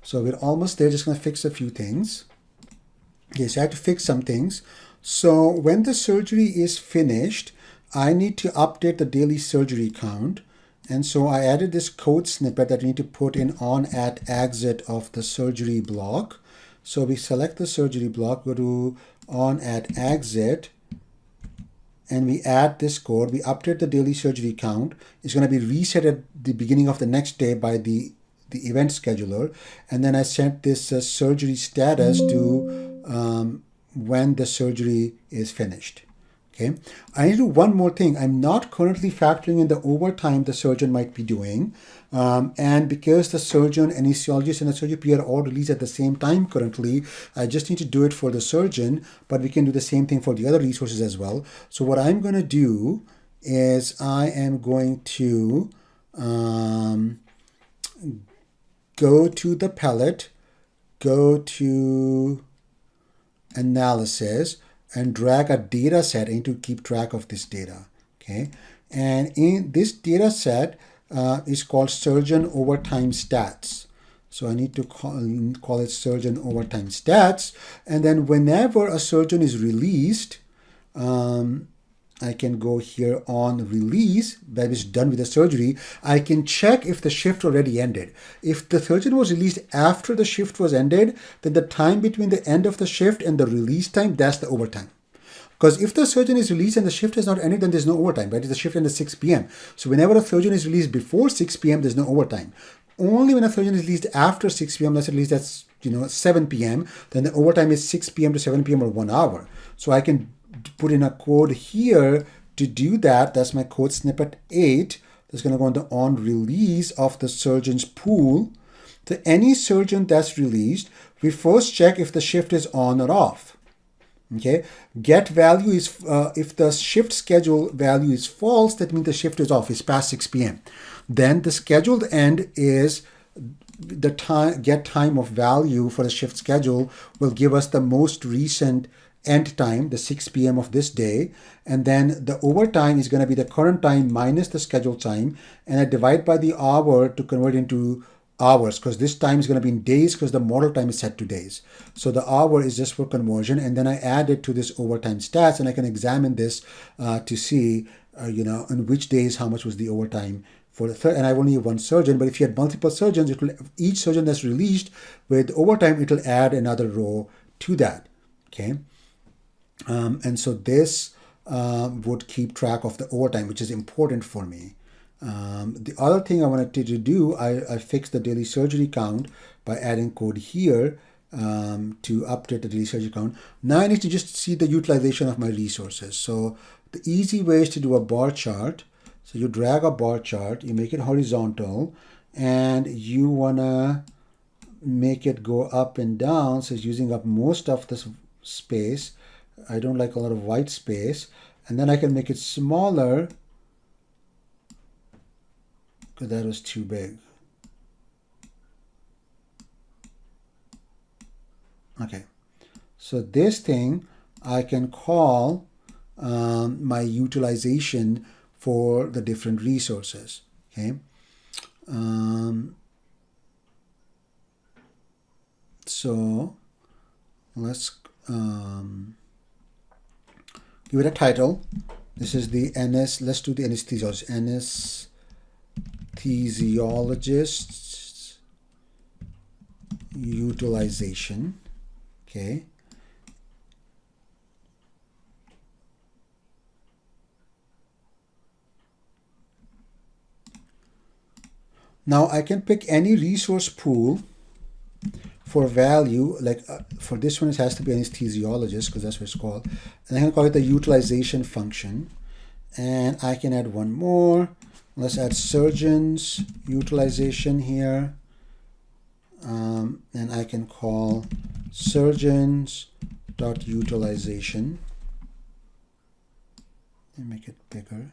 So we're almost there. Just going to fix a few things. Okay, so I have to fix some things. So when the surgery is finished, I need to update the daily surgery count, And so I added this code snippet that we need to put in on at exit of the surgery block. So we select the surgery block, go to on at exit, and we add this code. We update the daily surgery count. It's going to be reset at the beginning of the next day by the event scheduler. And then I set this surgery status to when the surgery is finished. Okay, I need to do one more thing. I'm not currently factoring in the overtime the surgeon might be doing. And because the surgeon, anesthesiologist, and the surgery PA are all released at the same time currently, I just need to do it for the surgeon, but we can do the same thing for the other resources as well. So what I'm going to do is I am going to go to the palette, go to analysis, and drag a data set in to keep track of this data. Okay, and in this data set is called surgeon overtime stats. So I need to call it surgeon overtime stats. And then whenever a surgeon is released, I can go here on release, that is done with the surgery. I can check if the shift already ended. If the surgeon was released after the shift was ended, then the time between the end of the shift and the release time, that's the overtime. Because if the surgeon is released and the shift has not ended, then there's no overtime, right? The shift ended at 6 p.m. So whenever a surgeon is released before 6 p.m., there's no overtime. Only when a surgeon is released after 6 p.m., let's say released at 7 p.m., then the overtime is 6 p.m. to 7 p.m. or 1 hour. So I can put in a code here to do that. That's my code snippet 8. That's going to go on the on release of the surgeon's pool. To any surgeon that's released, we first check if the shift is on or off. Okay, get value is if the shift schedule value is false, that means the shift is off, it's past 6 p.m. Then the scheduled end is the time, get time of value for the shift schedule will give us the most recent end time, the 6 p.m. of this day. And then the overtime is going to be the current time minus the scheduled time. And I divide by the hour to convert into hours, because this time is going to be in days because the model time is set to days. So the hour is just for conversion. And then I add it to this overtime stats, and I can examine this to see, on which days how much was the overtime for the third. And I only have one surgeon, but if you had multiple surgeons, it will, each surgeon that's released with overtime, it will add another row to that. Okay. And so this would keep track of the overtime, which is important for me. The other thing I wanted to do, I fixed the daily surgery count by adding code here to update the daily surgery count. Now I need to just see the utilization of my resources. So the easy way is to do a bar chart. So you drag a bar chart, you make it horizontal, and you want to make it go up and down. So it's using up most of this space. I don't like a lot of white space. And then I can make it smaller because that was too big. Okay, so this thing I can call my utilization for the different resources. Okay, so let's give it a title. This is the let's do the anesthesiologist. Anesthesiologist's utilization. Okay. Now I can pick any resource pool for value, like for this one it has to be anesthesiologist because that's what it's called. And I can call it the utilization function. And I can add one more. Let's add surgeon's utilization here. And I can call surgeons.utilization. And make it bigger.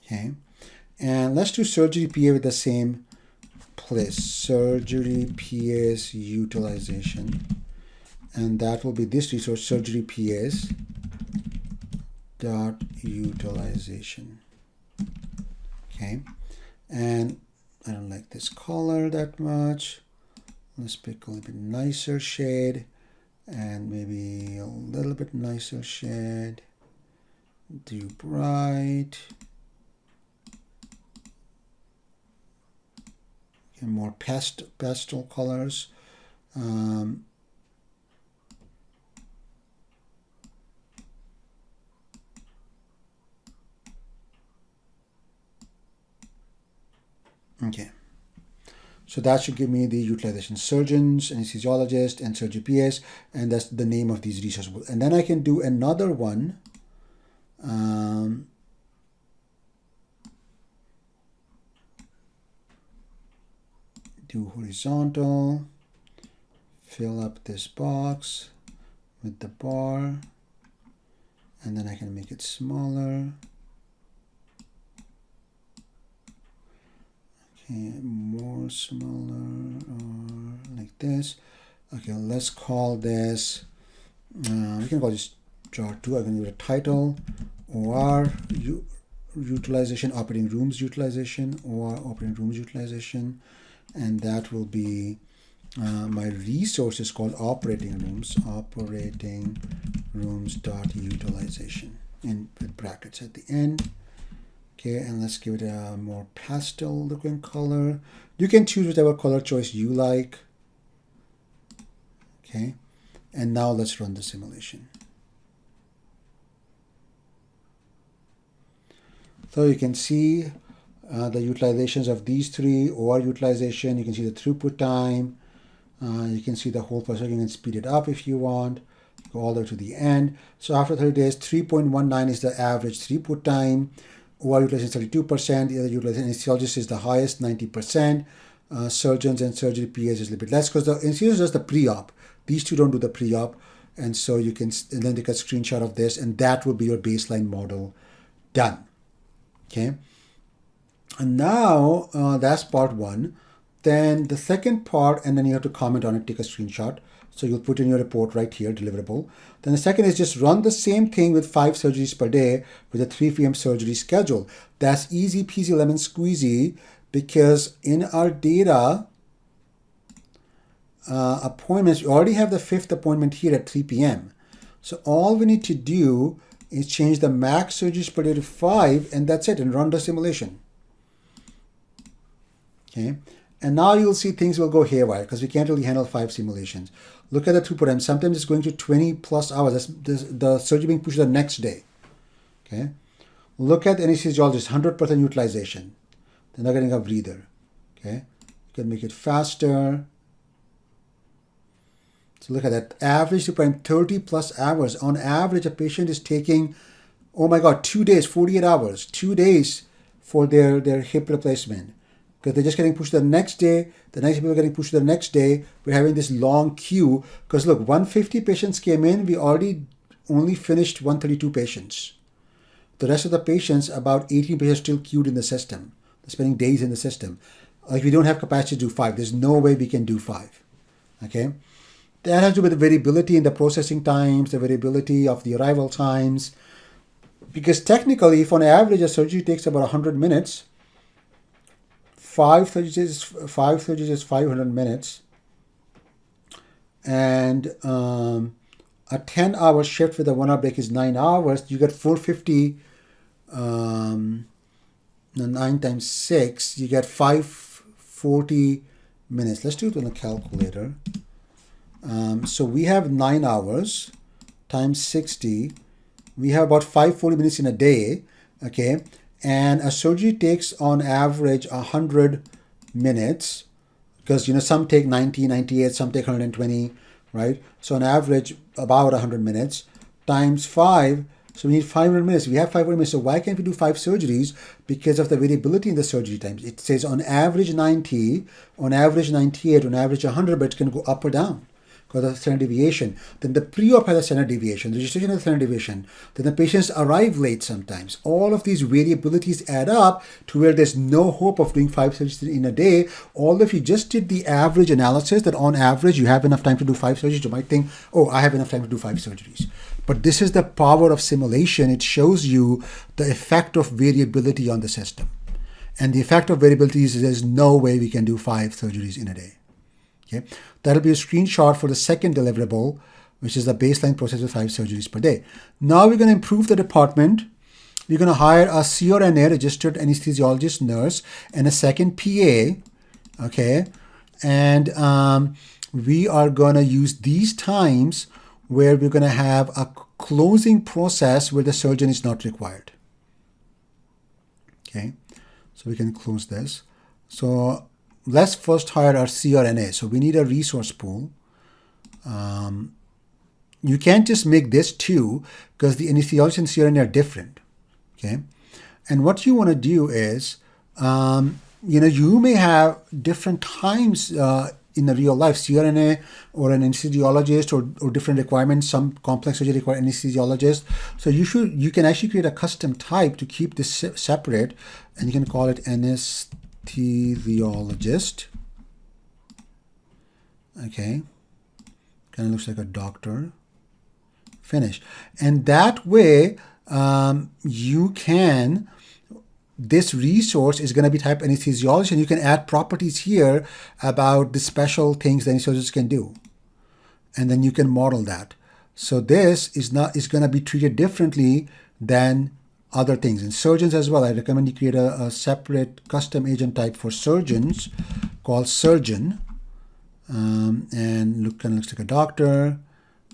Okay. And let's do surgery PA with the same place. Surgery PA's utilization. And that will be this resource, surgery PA's dot utilization. Okay, and I don't like this color that much. Let's pick a little bit nicer shade, and maybe a little bit nicer shade, too bright, and more pastel colors. Okay, so that should give me the utilization: surgeons, anesthesiologists, and surgery PS, and that's the name of these resources. And then I can do another one. Do horizontal, fill up this box with the bar, and then I can make it smaller. Okay, more smaller, or like this. Okay, let's call this, we can call this chart 2. I'm going to give it a title, OR utilization, operating rooms utilization, OR operating rooms utilization, and that will be my resource is called operating rooms dot utilization in with brackets at the end. Okay, and let's give it a more pastel looking color. You can choose whatever color choice you like. Okay, and now let's run the simulation. So you can see the utilizations of these three: OR utilization, you can see the throughput time, you can see the whole process. You can speed it up if you want, go all the way to the end. So after 30 days, 3.19 is the average throughput time. OR utilization is 32%, the other utilization anesthesiologist is the highest, 90%. Surgeons and surgery PAs is a little bit less because the anesthesiologist does the pre-op. These two don't do the pre-op, and so you can then take a screenshot of this, and that will be your baseline model done. Okay, and now that's part one. Then the second part, and then you have to comment on it, take a screenshot. So you'll put in your report right here, deliverable. Then the second is just run the same thing with 5 surgeries per day with a 3 p.m. surgery schedule. That's easy peasy lemon squeezy, because in our data appointments, we already have the 5th appointment here at 3 p.m. So all we need to do is change the max surgeries per day to 5, and that's it, and run the simulation. Okay, and now you'll see things will go haywire because we can't really handle 5 simulations. Look at the throughput time. Sometimes it's going to 20 plus hours. That's the surgery being pushed the next day. Okay, look at the anesthesiologist, 100% utilization. They're not getting a breather. Okay, you can make it faster. So look at that, average throughput time 30 plus hours. On average, a patient is taking, oh my God, 2 days, 48 hours, 2 days for their hip replacement. Because they're just getting pushed to the next day, the next people are getting pushed to the next day. We're having this long queue. Because look, 150 patients came in, we already only finished 132 patients. The rest of the patients, about 18 patients still queued in the system. They're spending days in the system. Like we don't have capacity to do 5. There's no way we can do 5. Okay? That has to do with the variability in the processing times, the variability of the arrival times. Because technically, if on average a surgery takes about 100 minutes, 5 surgeries is 500 minutes. And a 10-hour shift with a 1-hour break is 9 hours. You get 450, 9 times 6, you get 540 minutes. Let's do it on the calculator. So we have 9 hours times 60. We have about 540 minutes in a day, okay? And a surgery takes on average 100 minutes because, you know, some take 90, 98, some take 120, right? So on average, about 100 minutes times 5. So we need 500 minutes. We have 500 minutes. So why can't we do 5 surgeries? Because of the variability in the surgery times. It says on average 90, on average 98, on average 100, but it can go up or down because of the standard deviation. Then the pre-op has a standard deviation, the registration has a standard deviation. Then the patients arrive late sometimes. All of these variabilities add up to where there's no hope of doing 5 surgeries in a day. Although if you just did the average analysis that on average you have enough time to do 5 surgeries, you might think, oh, I have enough time to do 5 surgeries. But this is the power of simulation. It shows you the effect of variability on the system. And the effect of variability is there's no way we can do 5 surgeries in a day. Okay, that'll be a screenshot for the second deliverable. which is the baseline process with 5 surgeries per day. Now we're going to improve the department. We're going to hire a CRNA, registered anesthesiologist nurse, and a second PA, okay? And we are going to use these times where we're going to have a closing process where the surgeon is not required. Okay, so we can close this. So let's first hire our CRNA. So we need a resource pool. You can't just make this two because the anesthesiologist and CRNA are different. Okay, and what you want to do is, you may have different times in the real life, CRNA or an anesthesiologist or different requirements. Some complex surgery require anesthesiologist. So you can actually create a custom type to keep this separate, and you can call it anesthesiologist. Okay, kind of looks like a doctor. Finish. And that way this resource is going to be type anesthesiologist, and you can add properties here about the special things the anesthesiologist can do. And then you can model that. So this is going to be treated differently than other things. And surgeons as well, I recommend you create a separate custom agent type for surgeons called surgeon. And kind of looks like a doctor,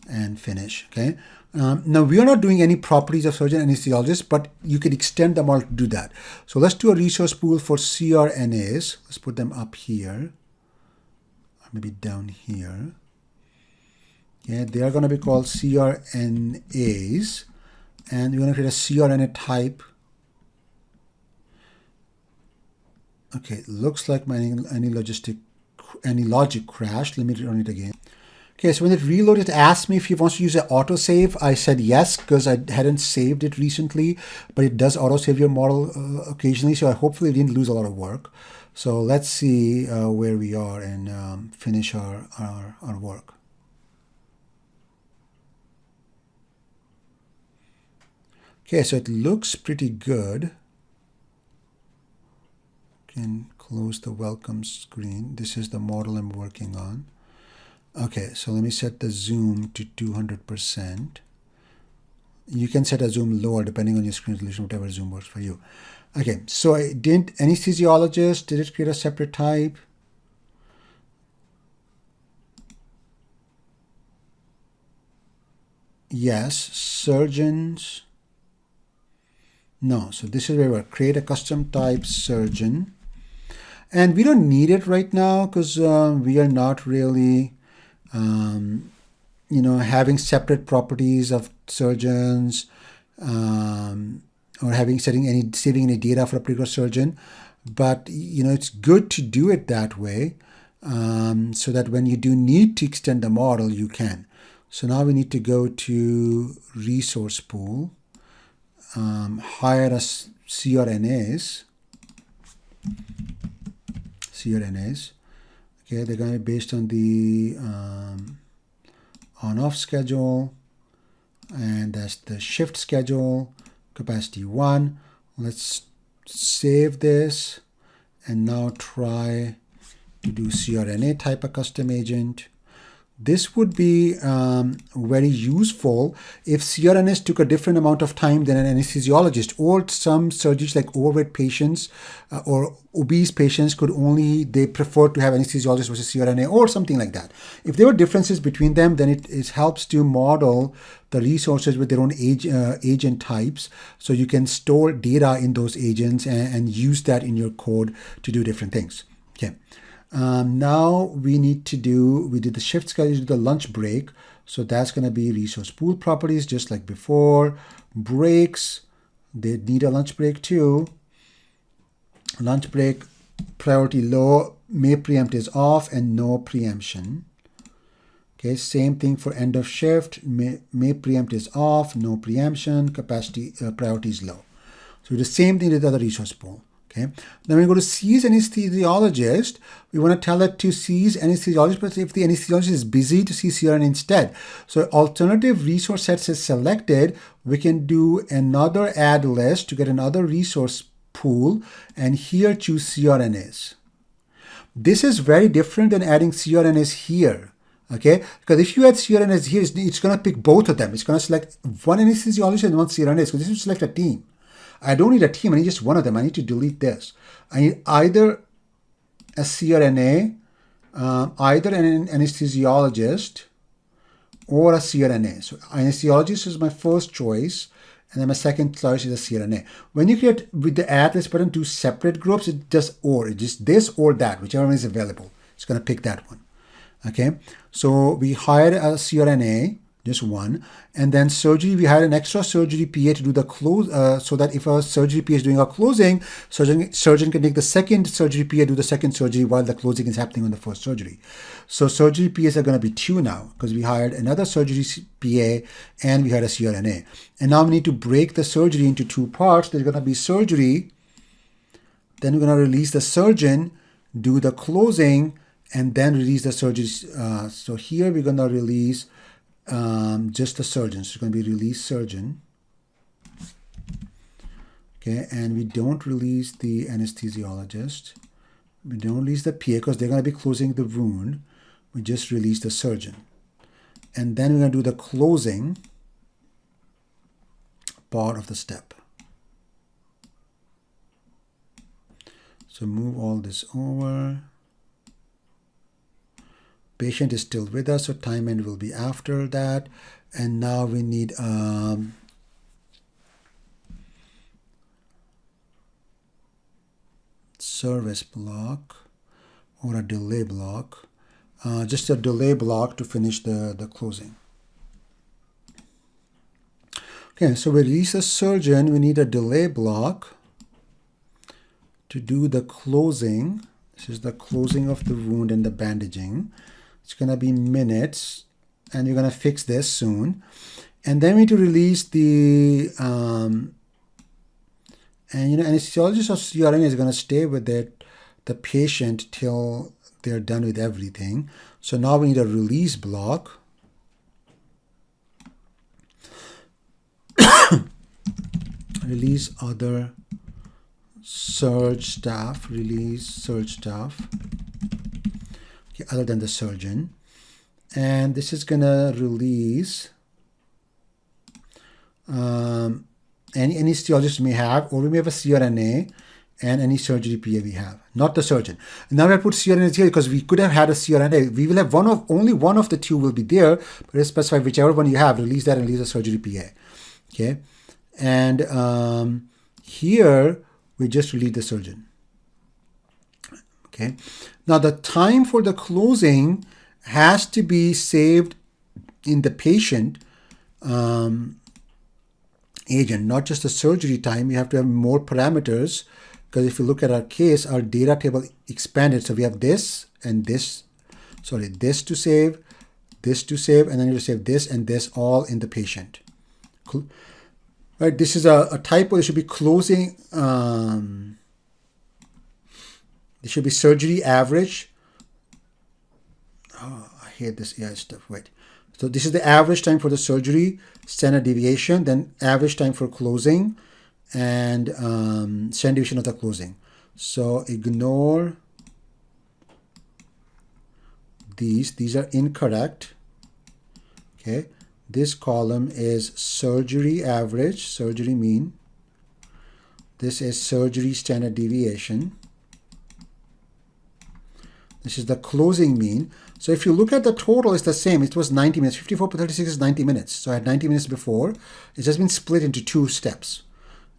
and finish. Okay. Now we are not doing any properties of surgeon anesthesiologist, but you can extend them all to do that. So let's do a resource pool for CRNAs. Let's put them up here, or maybe down here. Yeah, they are going to be called CRNAs, and we're going to create a CRNA type. Okay, looks like any logic crashed. Let me run it again. Okay, so when it reloaded, it asked me if it wants to use an autosave. I said yes, because I hadn't saved it recently, but it does autosave your model occasionally, so I hopefully didn't lose a lot of work. So let's see where we are and finish our work. Okay, so it looks pretty good. Can close the welcome screen. This is the model I'm working on. Okay, so let me set the zoom to 200%. You can set a zoom lower depending on your screen resolution, whatever zoom works for you. Okay, so I didn't anesthesiologist, did it create a separate type? Yes, surgeons. No, so this is where we're create a custom type surgeon. And we don't need it right now because we are not really having separate properties of surgeons or saving any data for a particular surgeon. But it's good to do it that way so that when you do need to extend the model, you can. So now we need to go to resource pool, hire us CRNAs. Okay, they're going to be based on the on-off schedule, and that's the shift schedule, capacity 1. Let's save this and now try to do CRNA type a custom agent. This would be very useful if CRNAs took a different amount of time than an anesthesiologist, or some surgeries like overweight patients or obese patients they prefer to have anesthesiologist versus CRNA or something like that. If there were differences between them, then it helps to model the resources with their own agent types, so you can store data in those agents and use that in your code to do different things. Okay. Now we did the shift schedule, the lunch break. So that's going to be resource pool properties, just like before. Breaks, they need a lunch break too. Lunch break, priority low, may preempt is off, and no preemption. Okay, same thing for end of shift, may preempt is off, no preemption, capacity, priority is low. So the same thing with the other resource pool. Okay. Then we go to seize anesthesiologist. We want to tell it to seize anesthesiologist, but if the anesthesiologist is busy, to see CRN instead. So alternative resource sets is selected. We can do another add list to get another resource pool, and here choose CRNAs. This is very different than adding CRNAs here. Okay, because if you add CRNAs here, it's going to pick both of them. It's going to select one anesthesiologist and one CRNA. So this will select a team. I don't need a team. I need just one of them. I need to delete this. I need either a CRNA, either an anesthesiologist, or a CRNA. So anesthesiologist is my first choice, and then my second choice is a CRNA. When you create with the add this button two separate groups, it just or it's just this or that, whichever one is available. It's going to pick that one. Okay, so we hired a CRNA, just one, and then surgery, we hired an extra surgery PA to do the close, so that if a surgery PA is doing a closing, surgeon can take the second surgery PA, do the second surgery while the closing is happening on the first surgery. So surgery PAs are going to be two now, because we hired another surgery PA and we had a CRNA. And now we need to break the surgery into two parts. There's going to be surgery, then we're going to release the surgeon, do the closing, and then release the surgery. So here we're going to release just the surgeon. So it's going to be release surgeon. Okay, and we don't release the anesthesiologist. We don't release the PA because they're going to be closing the wound. We just release the surgeon. And then we're going to do the closing part of the step. So move all this over. Patient is still with us, so time end will be after that. And now we need service block or a delay block. Just a delay block to finish the closing. Okay, so we release a surgeon. We need a delay block to do the closing. This is the closing of the wound and the bandaging. It's going to be minutes, and you're going to fix this soon. And then we need to release the, and anesthesiologist or CRN is going to stay with the patient till they're done with everything. So now we need a release block. Release other surge staff, release surge staff. Other than the surgeon, and this is gonna release any anesthesiologist we have, or we may have a CRNA and any surgery PA we have, not the surgeon. Now I put CRNA here because we could have had a CRNA. We will have only one of the two will be there, but it's specify whichever one you have, release that and release the surgery PA. Okay, and here we just release the surgeon. Okay, now the time for the closing has to be saved in the patient agent, not just the surgery time. We have to have more parameters, because if you look at our case, our data table expanded. So we have this and this, sorry, this to save, and then you save this and this all in the patient. Right, this is a typo. It should be closing. It should be surgery average. Oh, I hate this AI stuff. Wait. So this is the average time for the surgery, standard deviation, then average time for closing, and standard deviation of the closing. So ignore these. These are incorrect. Okay. This column is surgery average, surgery mean. This is surgery standard deviation. This is the closing mean. So if you look at the total, it's the same. It was 90 minutes. 54 per 36 is 90 minutes. So I had 90 minutes before. It's just been split into two steps.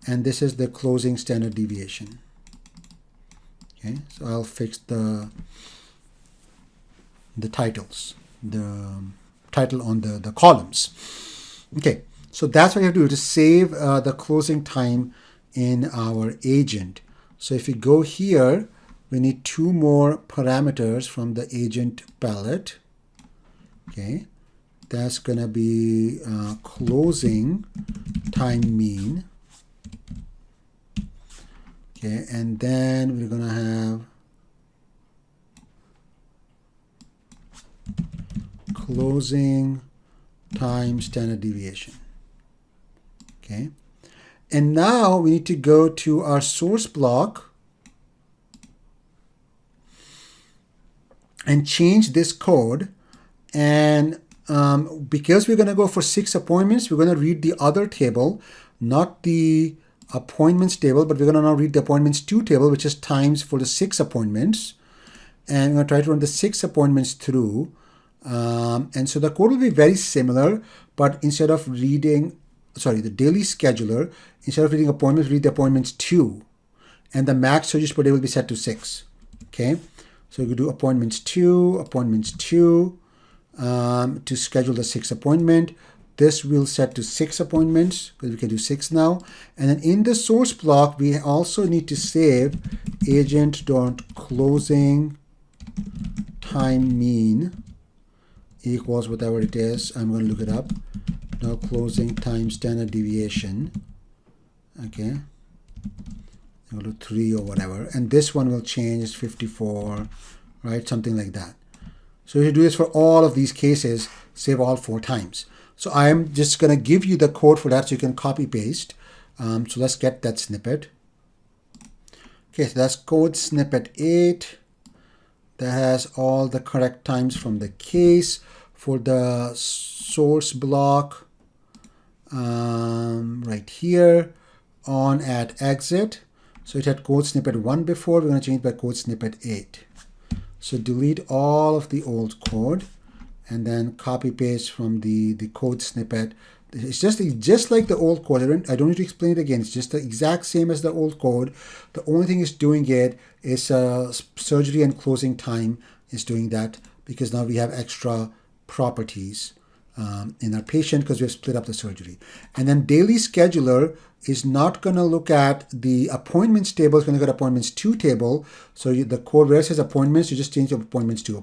And this is the closing standard deviation. Okay, so I'll fix the titles, the title on the columns. Okay, so that's what you have to do to save the closing time in our agent. So if you go here, we need two more parameters from the agent palette. Okay, that's going to be closing time mean. Okay, and then we're going to have closing time standard deviation. Okay, and now we need to go to our source block and change this code And because we're going to go for 6 appointments, we're going to read the other table, not the appointments table, but we're going to now read the appointments to table, which is times for the 6 appointments. And we're going to try to run the 6 appointments through. And so the code will be very similar, but instead of reading, sorry, the daily scheduler, instead of reading appointments, read the appointments to. And the max surgeries per day will be set to 6. Okay, so you do appointments to schedule the 6 appointment. This will set to 6 appointments because we can do 6 now. And then in the source block, we also need to save agent.closing time mean equals whatever it is. I'm going to look it up. Now closing time standard deviation. Okay. Go to 3 or whatever. And this one will change. It's 54, right? Something like that. So you do this for all of these cases, save all 4 times. So I am just going to give you the code for that so you can copy paste. So let's get that snippet. Okay, so that's code snippet 8. That has all the correct times from the case. For the source block, right here, on at exit. So it had code snippet 1 before. We're going to change by code snippet 8. So delete all of the old code and then copy paste from the code snippet. It's just like the old code. I don't need to explain it again. It's just the exact same as the old code. The only thing is doing it is surgery and closing time is doing that because now we have extra properties in our patient because we've split up the surgery. And then daily scheduler is not going to look at the appointments table. It's going to go to appointments to table. So the code where it says appointments, you just change the appointments to.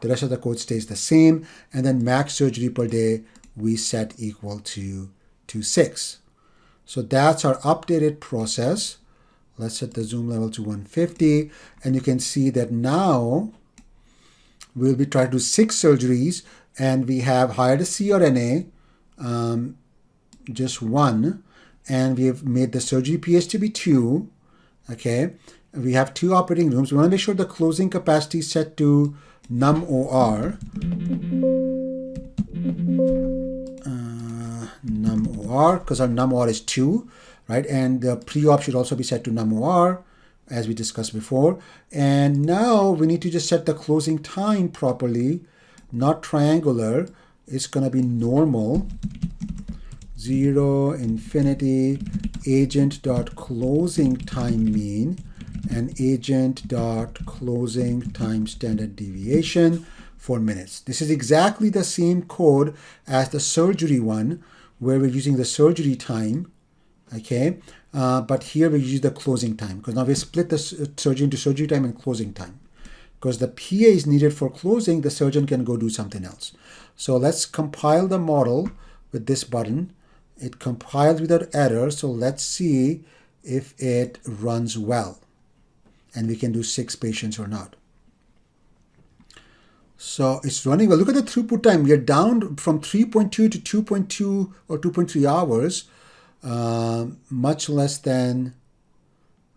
The rest of the code stays the same. And then max surgery per day, we set equal to 6. So that's our updated process. Let's set the zoom level to 150. And you can see that now we'll be trying to do 6 surgeries. And we have hired a CRNA, just 1. And we have made the surgery PS to be 2. Okay. We have 2 operating rooms. We want to make sure the closing capacity is set to num OR. Num OR, because our num OR is 2, right? And the pre-op should also be set to num OR, as we discussed before. And now we need to just set the closing time properly, not triangular. It's going to be normal. 0, infinity, agent.closing time mean, and agent.closing time standard deviation for minutes. This is exactly the same code as the surgery one, where we're using the surgery time, okay? But here we use the closing time, because now we split the surgery into surgery time and closing time. Because the PA is needed for closing, the surgeon can go do something else. So let's compile the model with this button. It compiles without error, so let's see if it runs well and we can do 6 patients or not. So it's running well. Look at the throughput time. We are down from 3.2 to 2.2 or 2.3 hours, much less than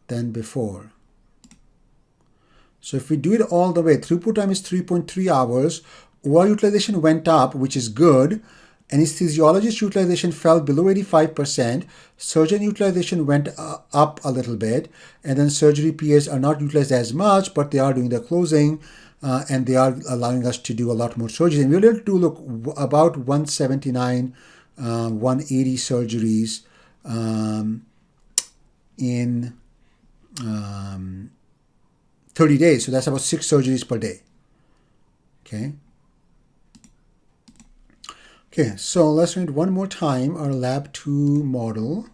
before. So if we do it all the way, throughput time is 3.3 hours. OR utilization went up, which is good. Anesthesiologist utilization fell below 85%. Surgeon utilization went up a little bit. And then surgery PAs are not utilized as much, but they are doing the closing and they are allowing us to do a lot more surgeries. And we're able to do about 179, 180 surgeries in 30 days. So that's about 6 surgeries per day. Okay. Okay, so let's read one more time our lab 2 model.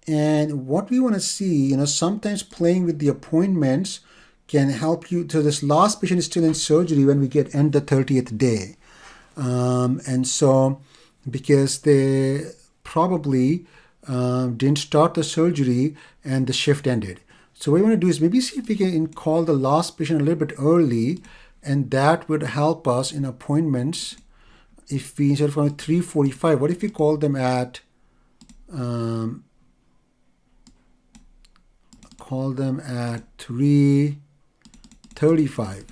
And what we want to see, sometimes playing with the appointments can help you. So this last patient is still in surgery when we end the 30th day. And so because they probably didn't start the surgery and the shift ended. So what we want to do is maybe see if we can call the last patient a little bit early, and that would help us in appointments. If we, instead of 3:45, what if we call them at 3:35?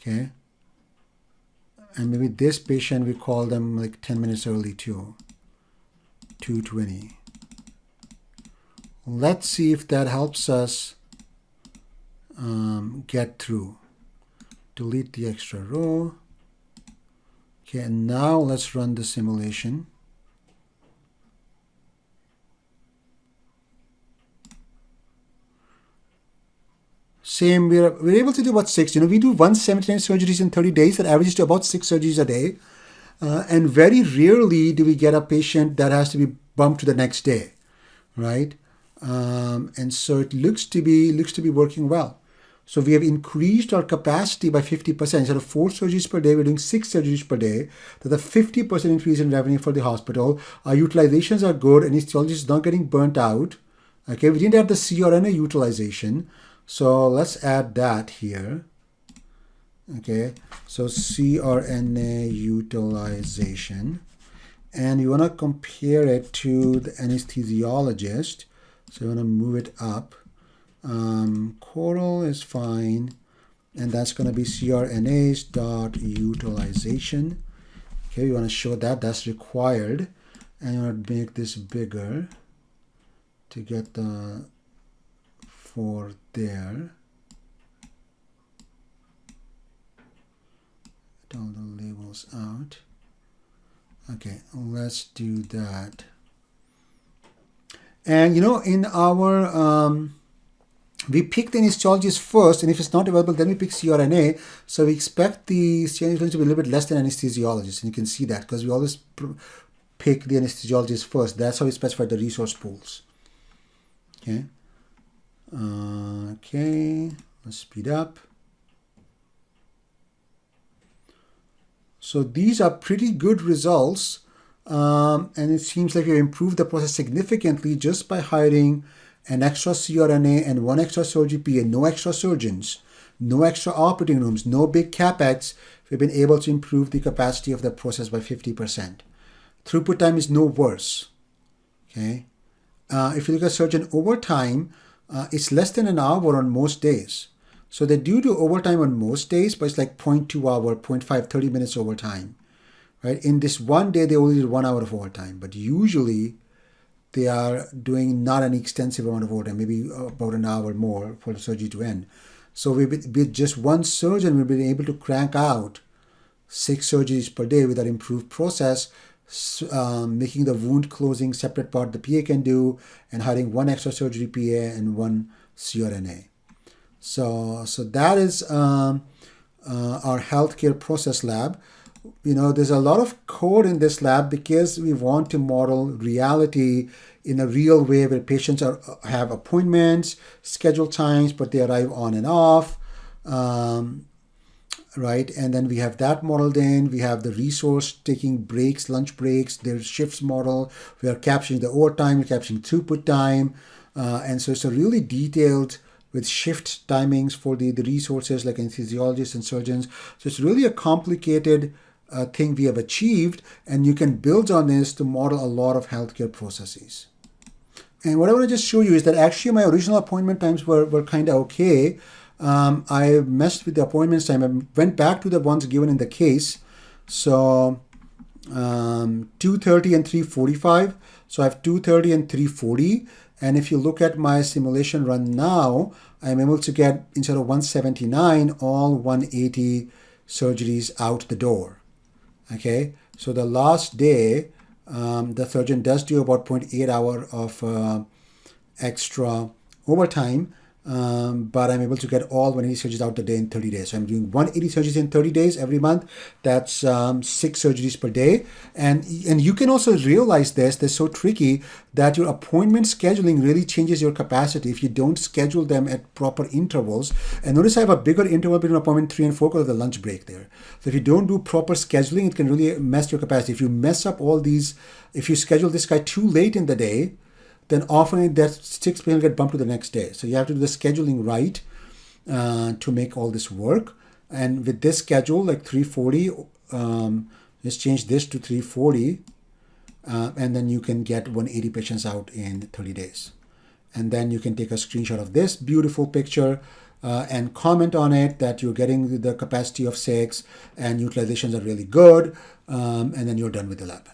Okay. And maybe this patient, we call them like 10 minutes early too. 2:20. Let's see if that helps us get through. Delete the extra row. Okay, and now let's run the simulation. Same, we're able to do about 6. We do 179 surgeries in 30 days. That averages to about 6 surgeries a day. And very rarely do we get a patient that has to be bumped to the next day, right? And so it looks to be working well. So we have increased our capacity by 50%. Instead of 4 surgeries per day, we're doing 6 surgeries per day. That's a 50% increase in revenue for the hospital. Our utilizations are good. Anesthesiologist is not getting burnt out. Okay, we didn't have the CRNA utilization. So let's add that here. Okay, so CRNA utilization. And you want to compare it to the anesthesiologist. So you want to move it up. Coral is fine. And that's going to be CRNAs dot utilization. Okay, you want to show that. That's required. And you want to make this bigger to get the 4 there. Get all the labels out. Okay, let's do that. And in our we pick the anesthesiologist first, and if it's not available, then we pick CRNA. So we expect the CRNA to be a little bit less than anesthesiologist, and you can see that because we always pick the anesthesiologist first. That's how we specify the resource pools. Okay. Okay, let's speed up. So these are pretty good results, and it seems like we improved the process significantly just by hiring an extra CRNA and 1 extra surgery PA, no extra surgeons, no extra operating rooms, no big capex. We've been able to improve the capacity of the process by 50%. Throughput time is no worse. Okay, if you look at surgeon overtime, it's less than an hour on most days. So they do overtime on most days, but it's like 0.2 hour, 0.5, 30 minutes overtime, right? In this one day, they only did 1 hour of overtime, but usually they are doing not an extensive amount of overtime, maybe about an hour more for the surgery to end. So with just one surgeon, we've been able to crank out 6 surgeries per day with our improved process, making the wound closing separate part the PA can do, and hiring 1 extra surgery PA and 1 CRNA. So that is our healthcare process lab. There's a lot of code in this lab because we want to model reality in a real way where patients have appointments, scheduled times, but they arrive on and off. Right, and then we have that modeled in. We have the resource taking breaks, lunch breaks, their shifts model. We are capturing the overtime, we're capturing throughput time. And so it's a really detailed with shift timings for the resources like anesthesiologists and surgeons. So it's really a complicated thing we have achieved, and you can build on this to model a lot of healthcare processes. And what I want to just show you is that actually my original appointment times were kind of okay. I messed with the appointments time. I went back to the ones given in the case. So 2:30 and 3:45. So I have 2:30 and 3:40. And if you look at my simulation run now, I'm able to get, instead of 179, all 180 surgeries out the door. Okay, so the last day, the surgeon does do about 0.8 hour of extra overtime. But I'm able to get all 180 surgeries out the day in 30 days. So I'm doing 180 surgeries in 30 days every month. That's 6 surgeries per day. And you can also realize this. They're so tricky that your appointment scheduling really changes your capacity if you don't schedule them at proper intervals. And notice I have a bigger interval between appointment 3 and 4 because of the lunch break there. So if you don't do proper scheduling, it can really mess your capacity. If you mess up all these, if you schedule this guy too late in the day, then often that 6 p.m. get bumped to the next day. So you have to do the scheduling right to make all this work. And with this schedule, like 340, just change this to 340, and then you can get 180 patients out in 30 days. And then you can take a screenshot of this beautiful picture. and comment on it that you're getting the capacity of 6 and utilizations are really good, and then you're done with the lab.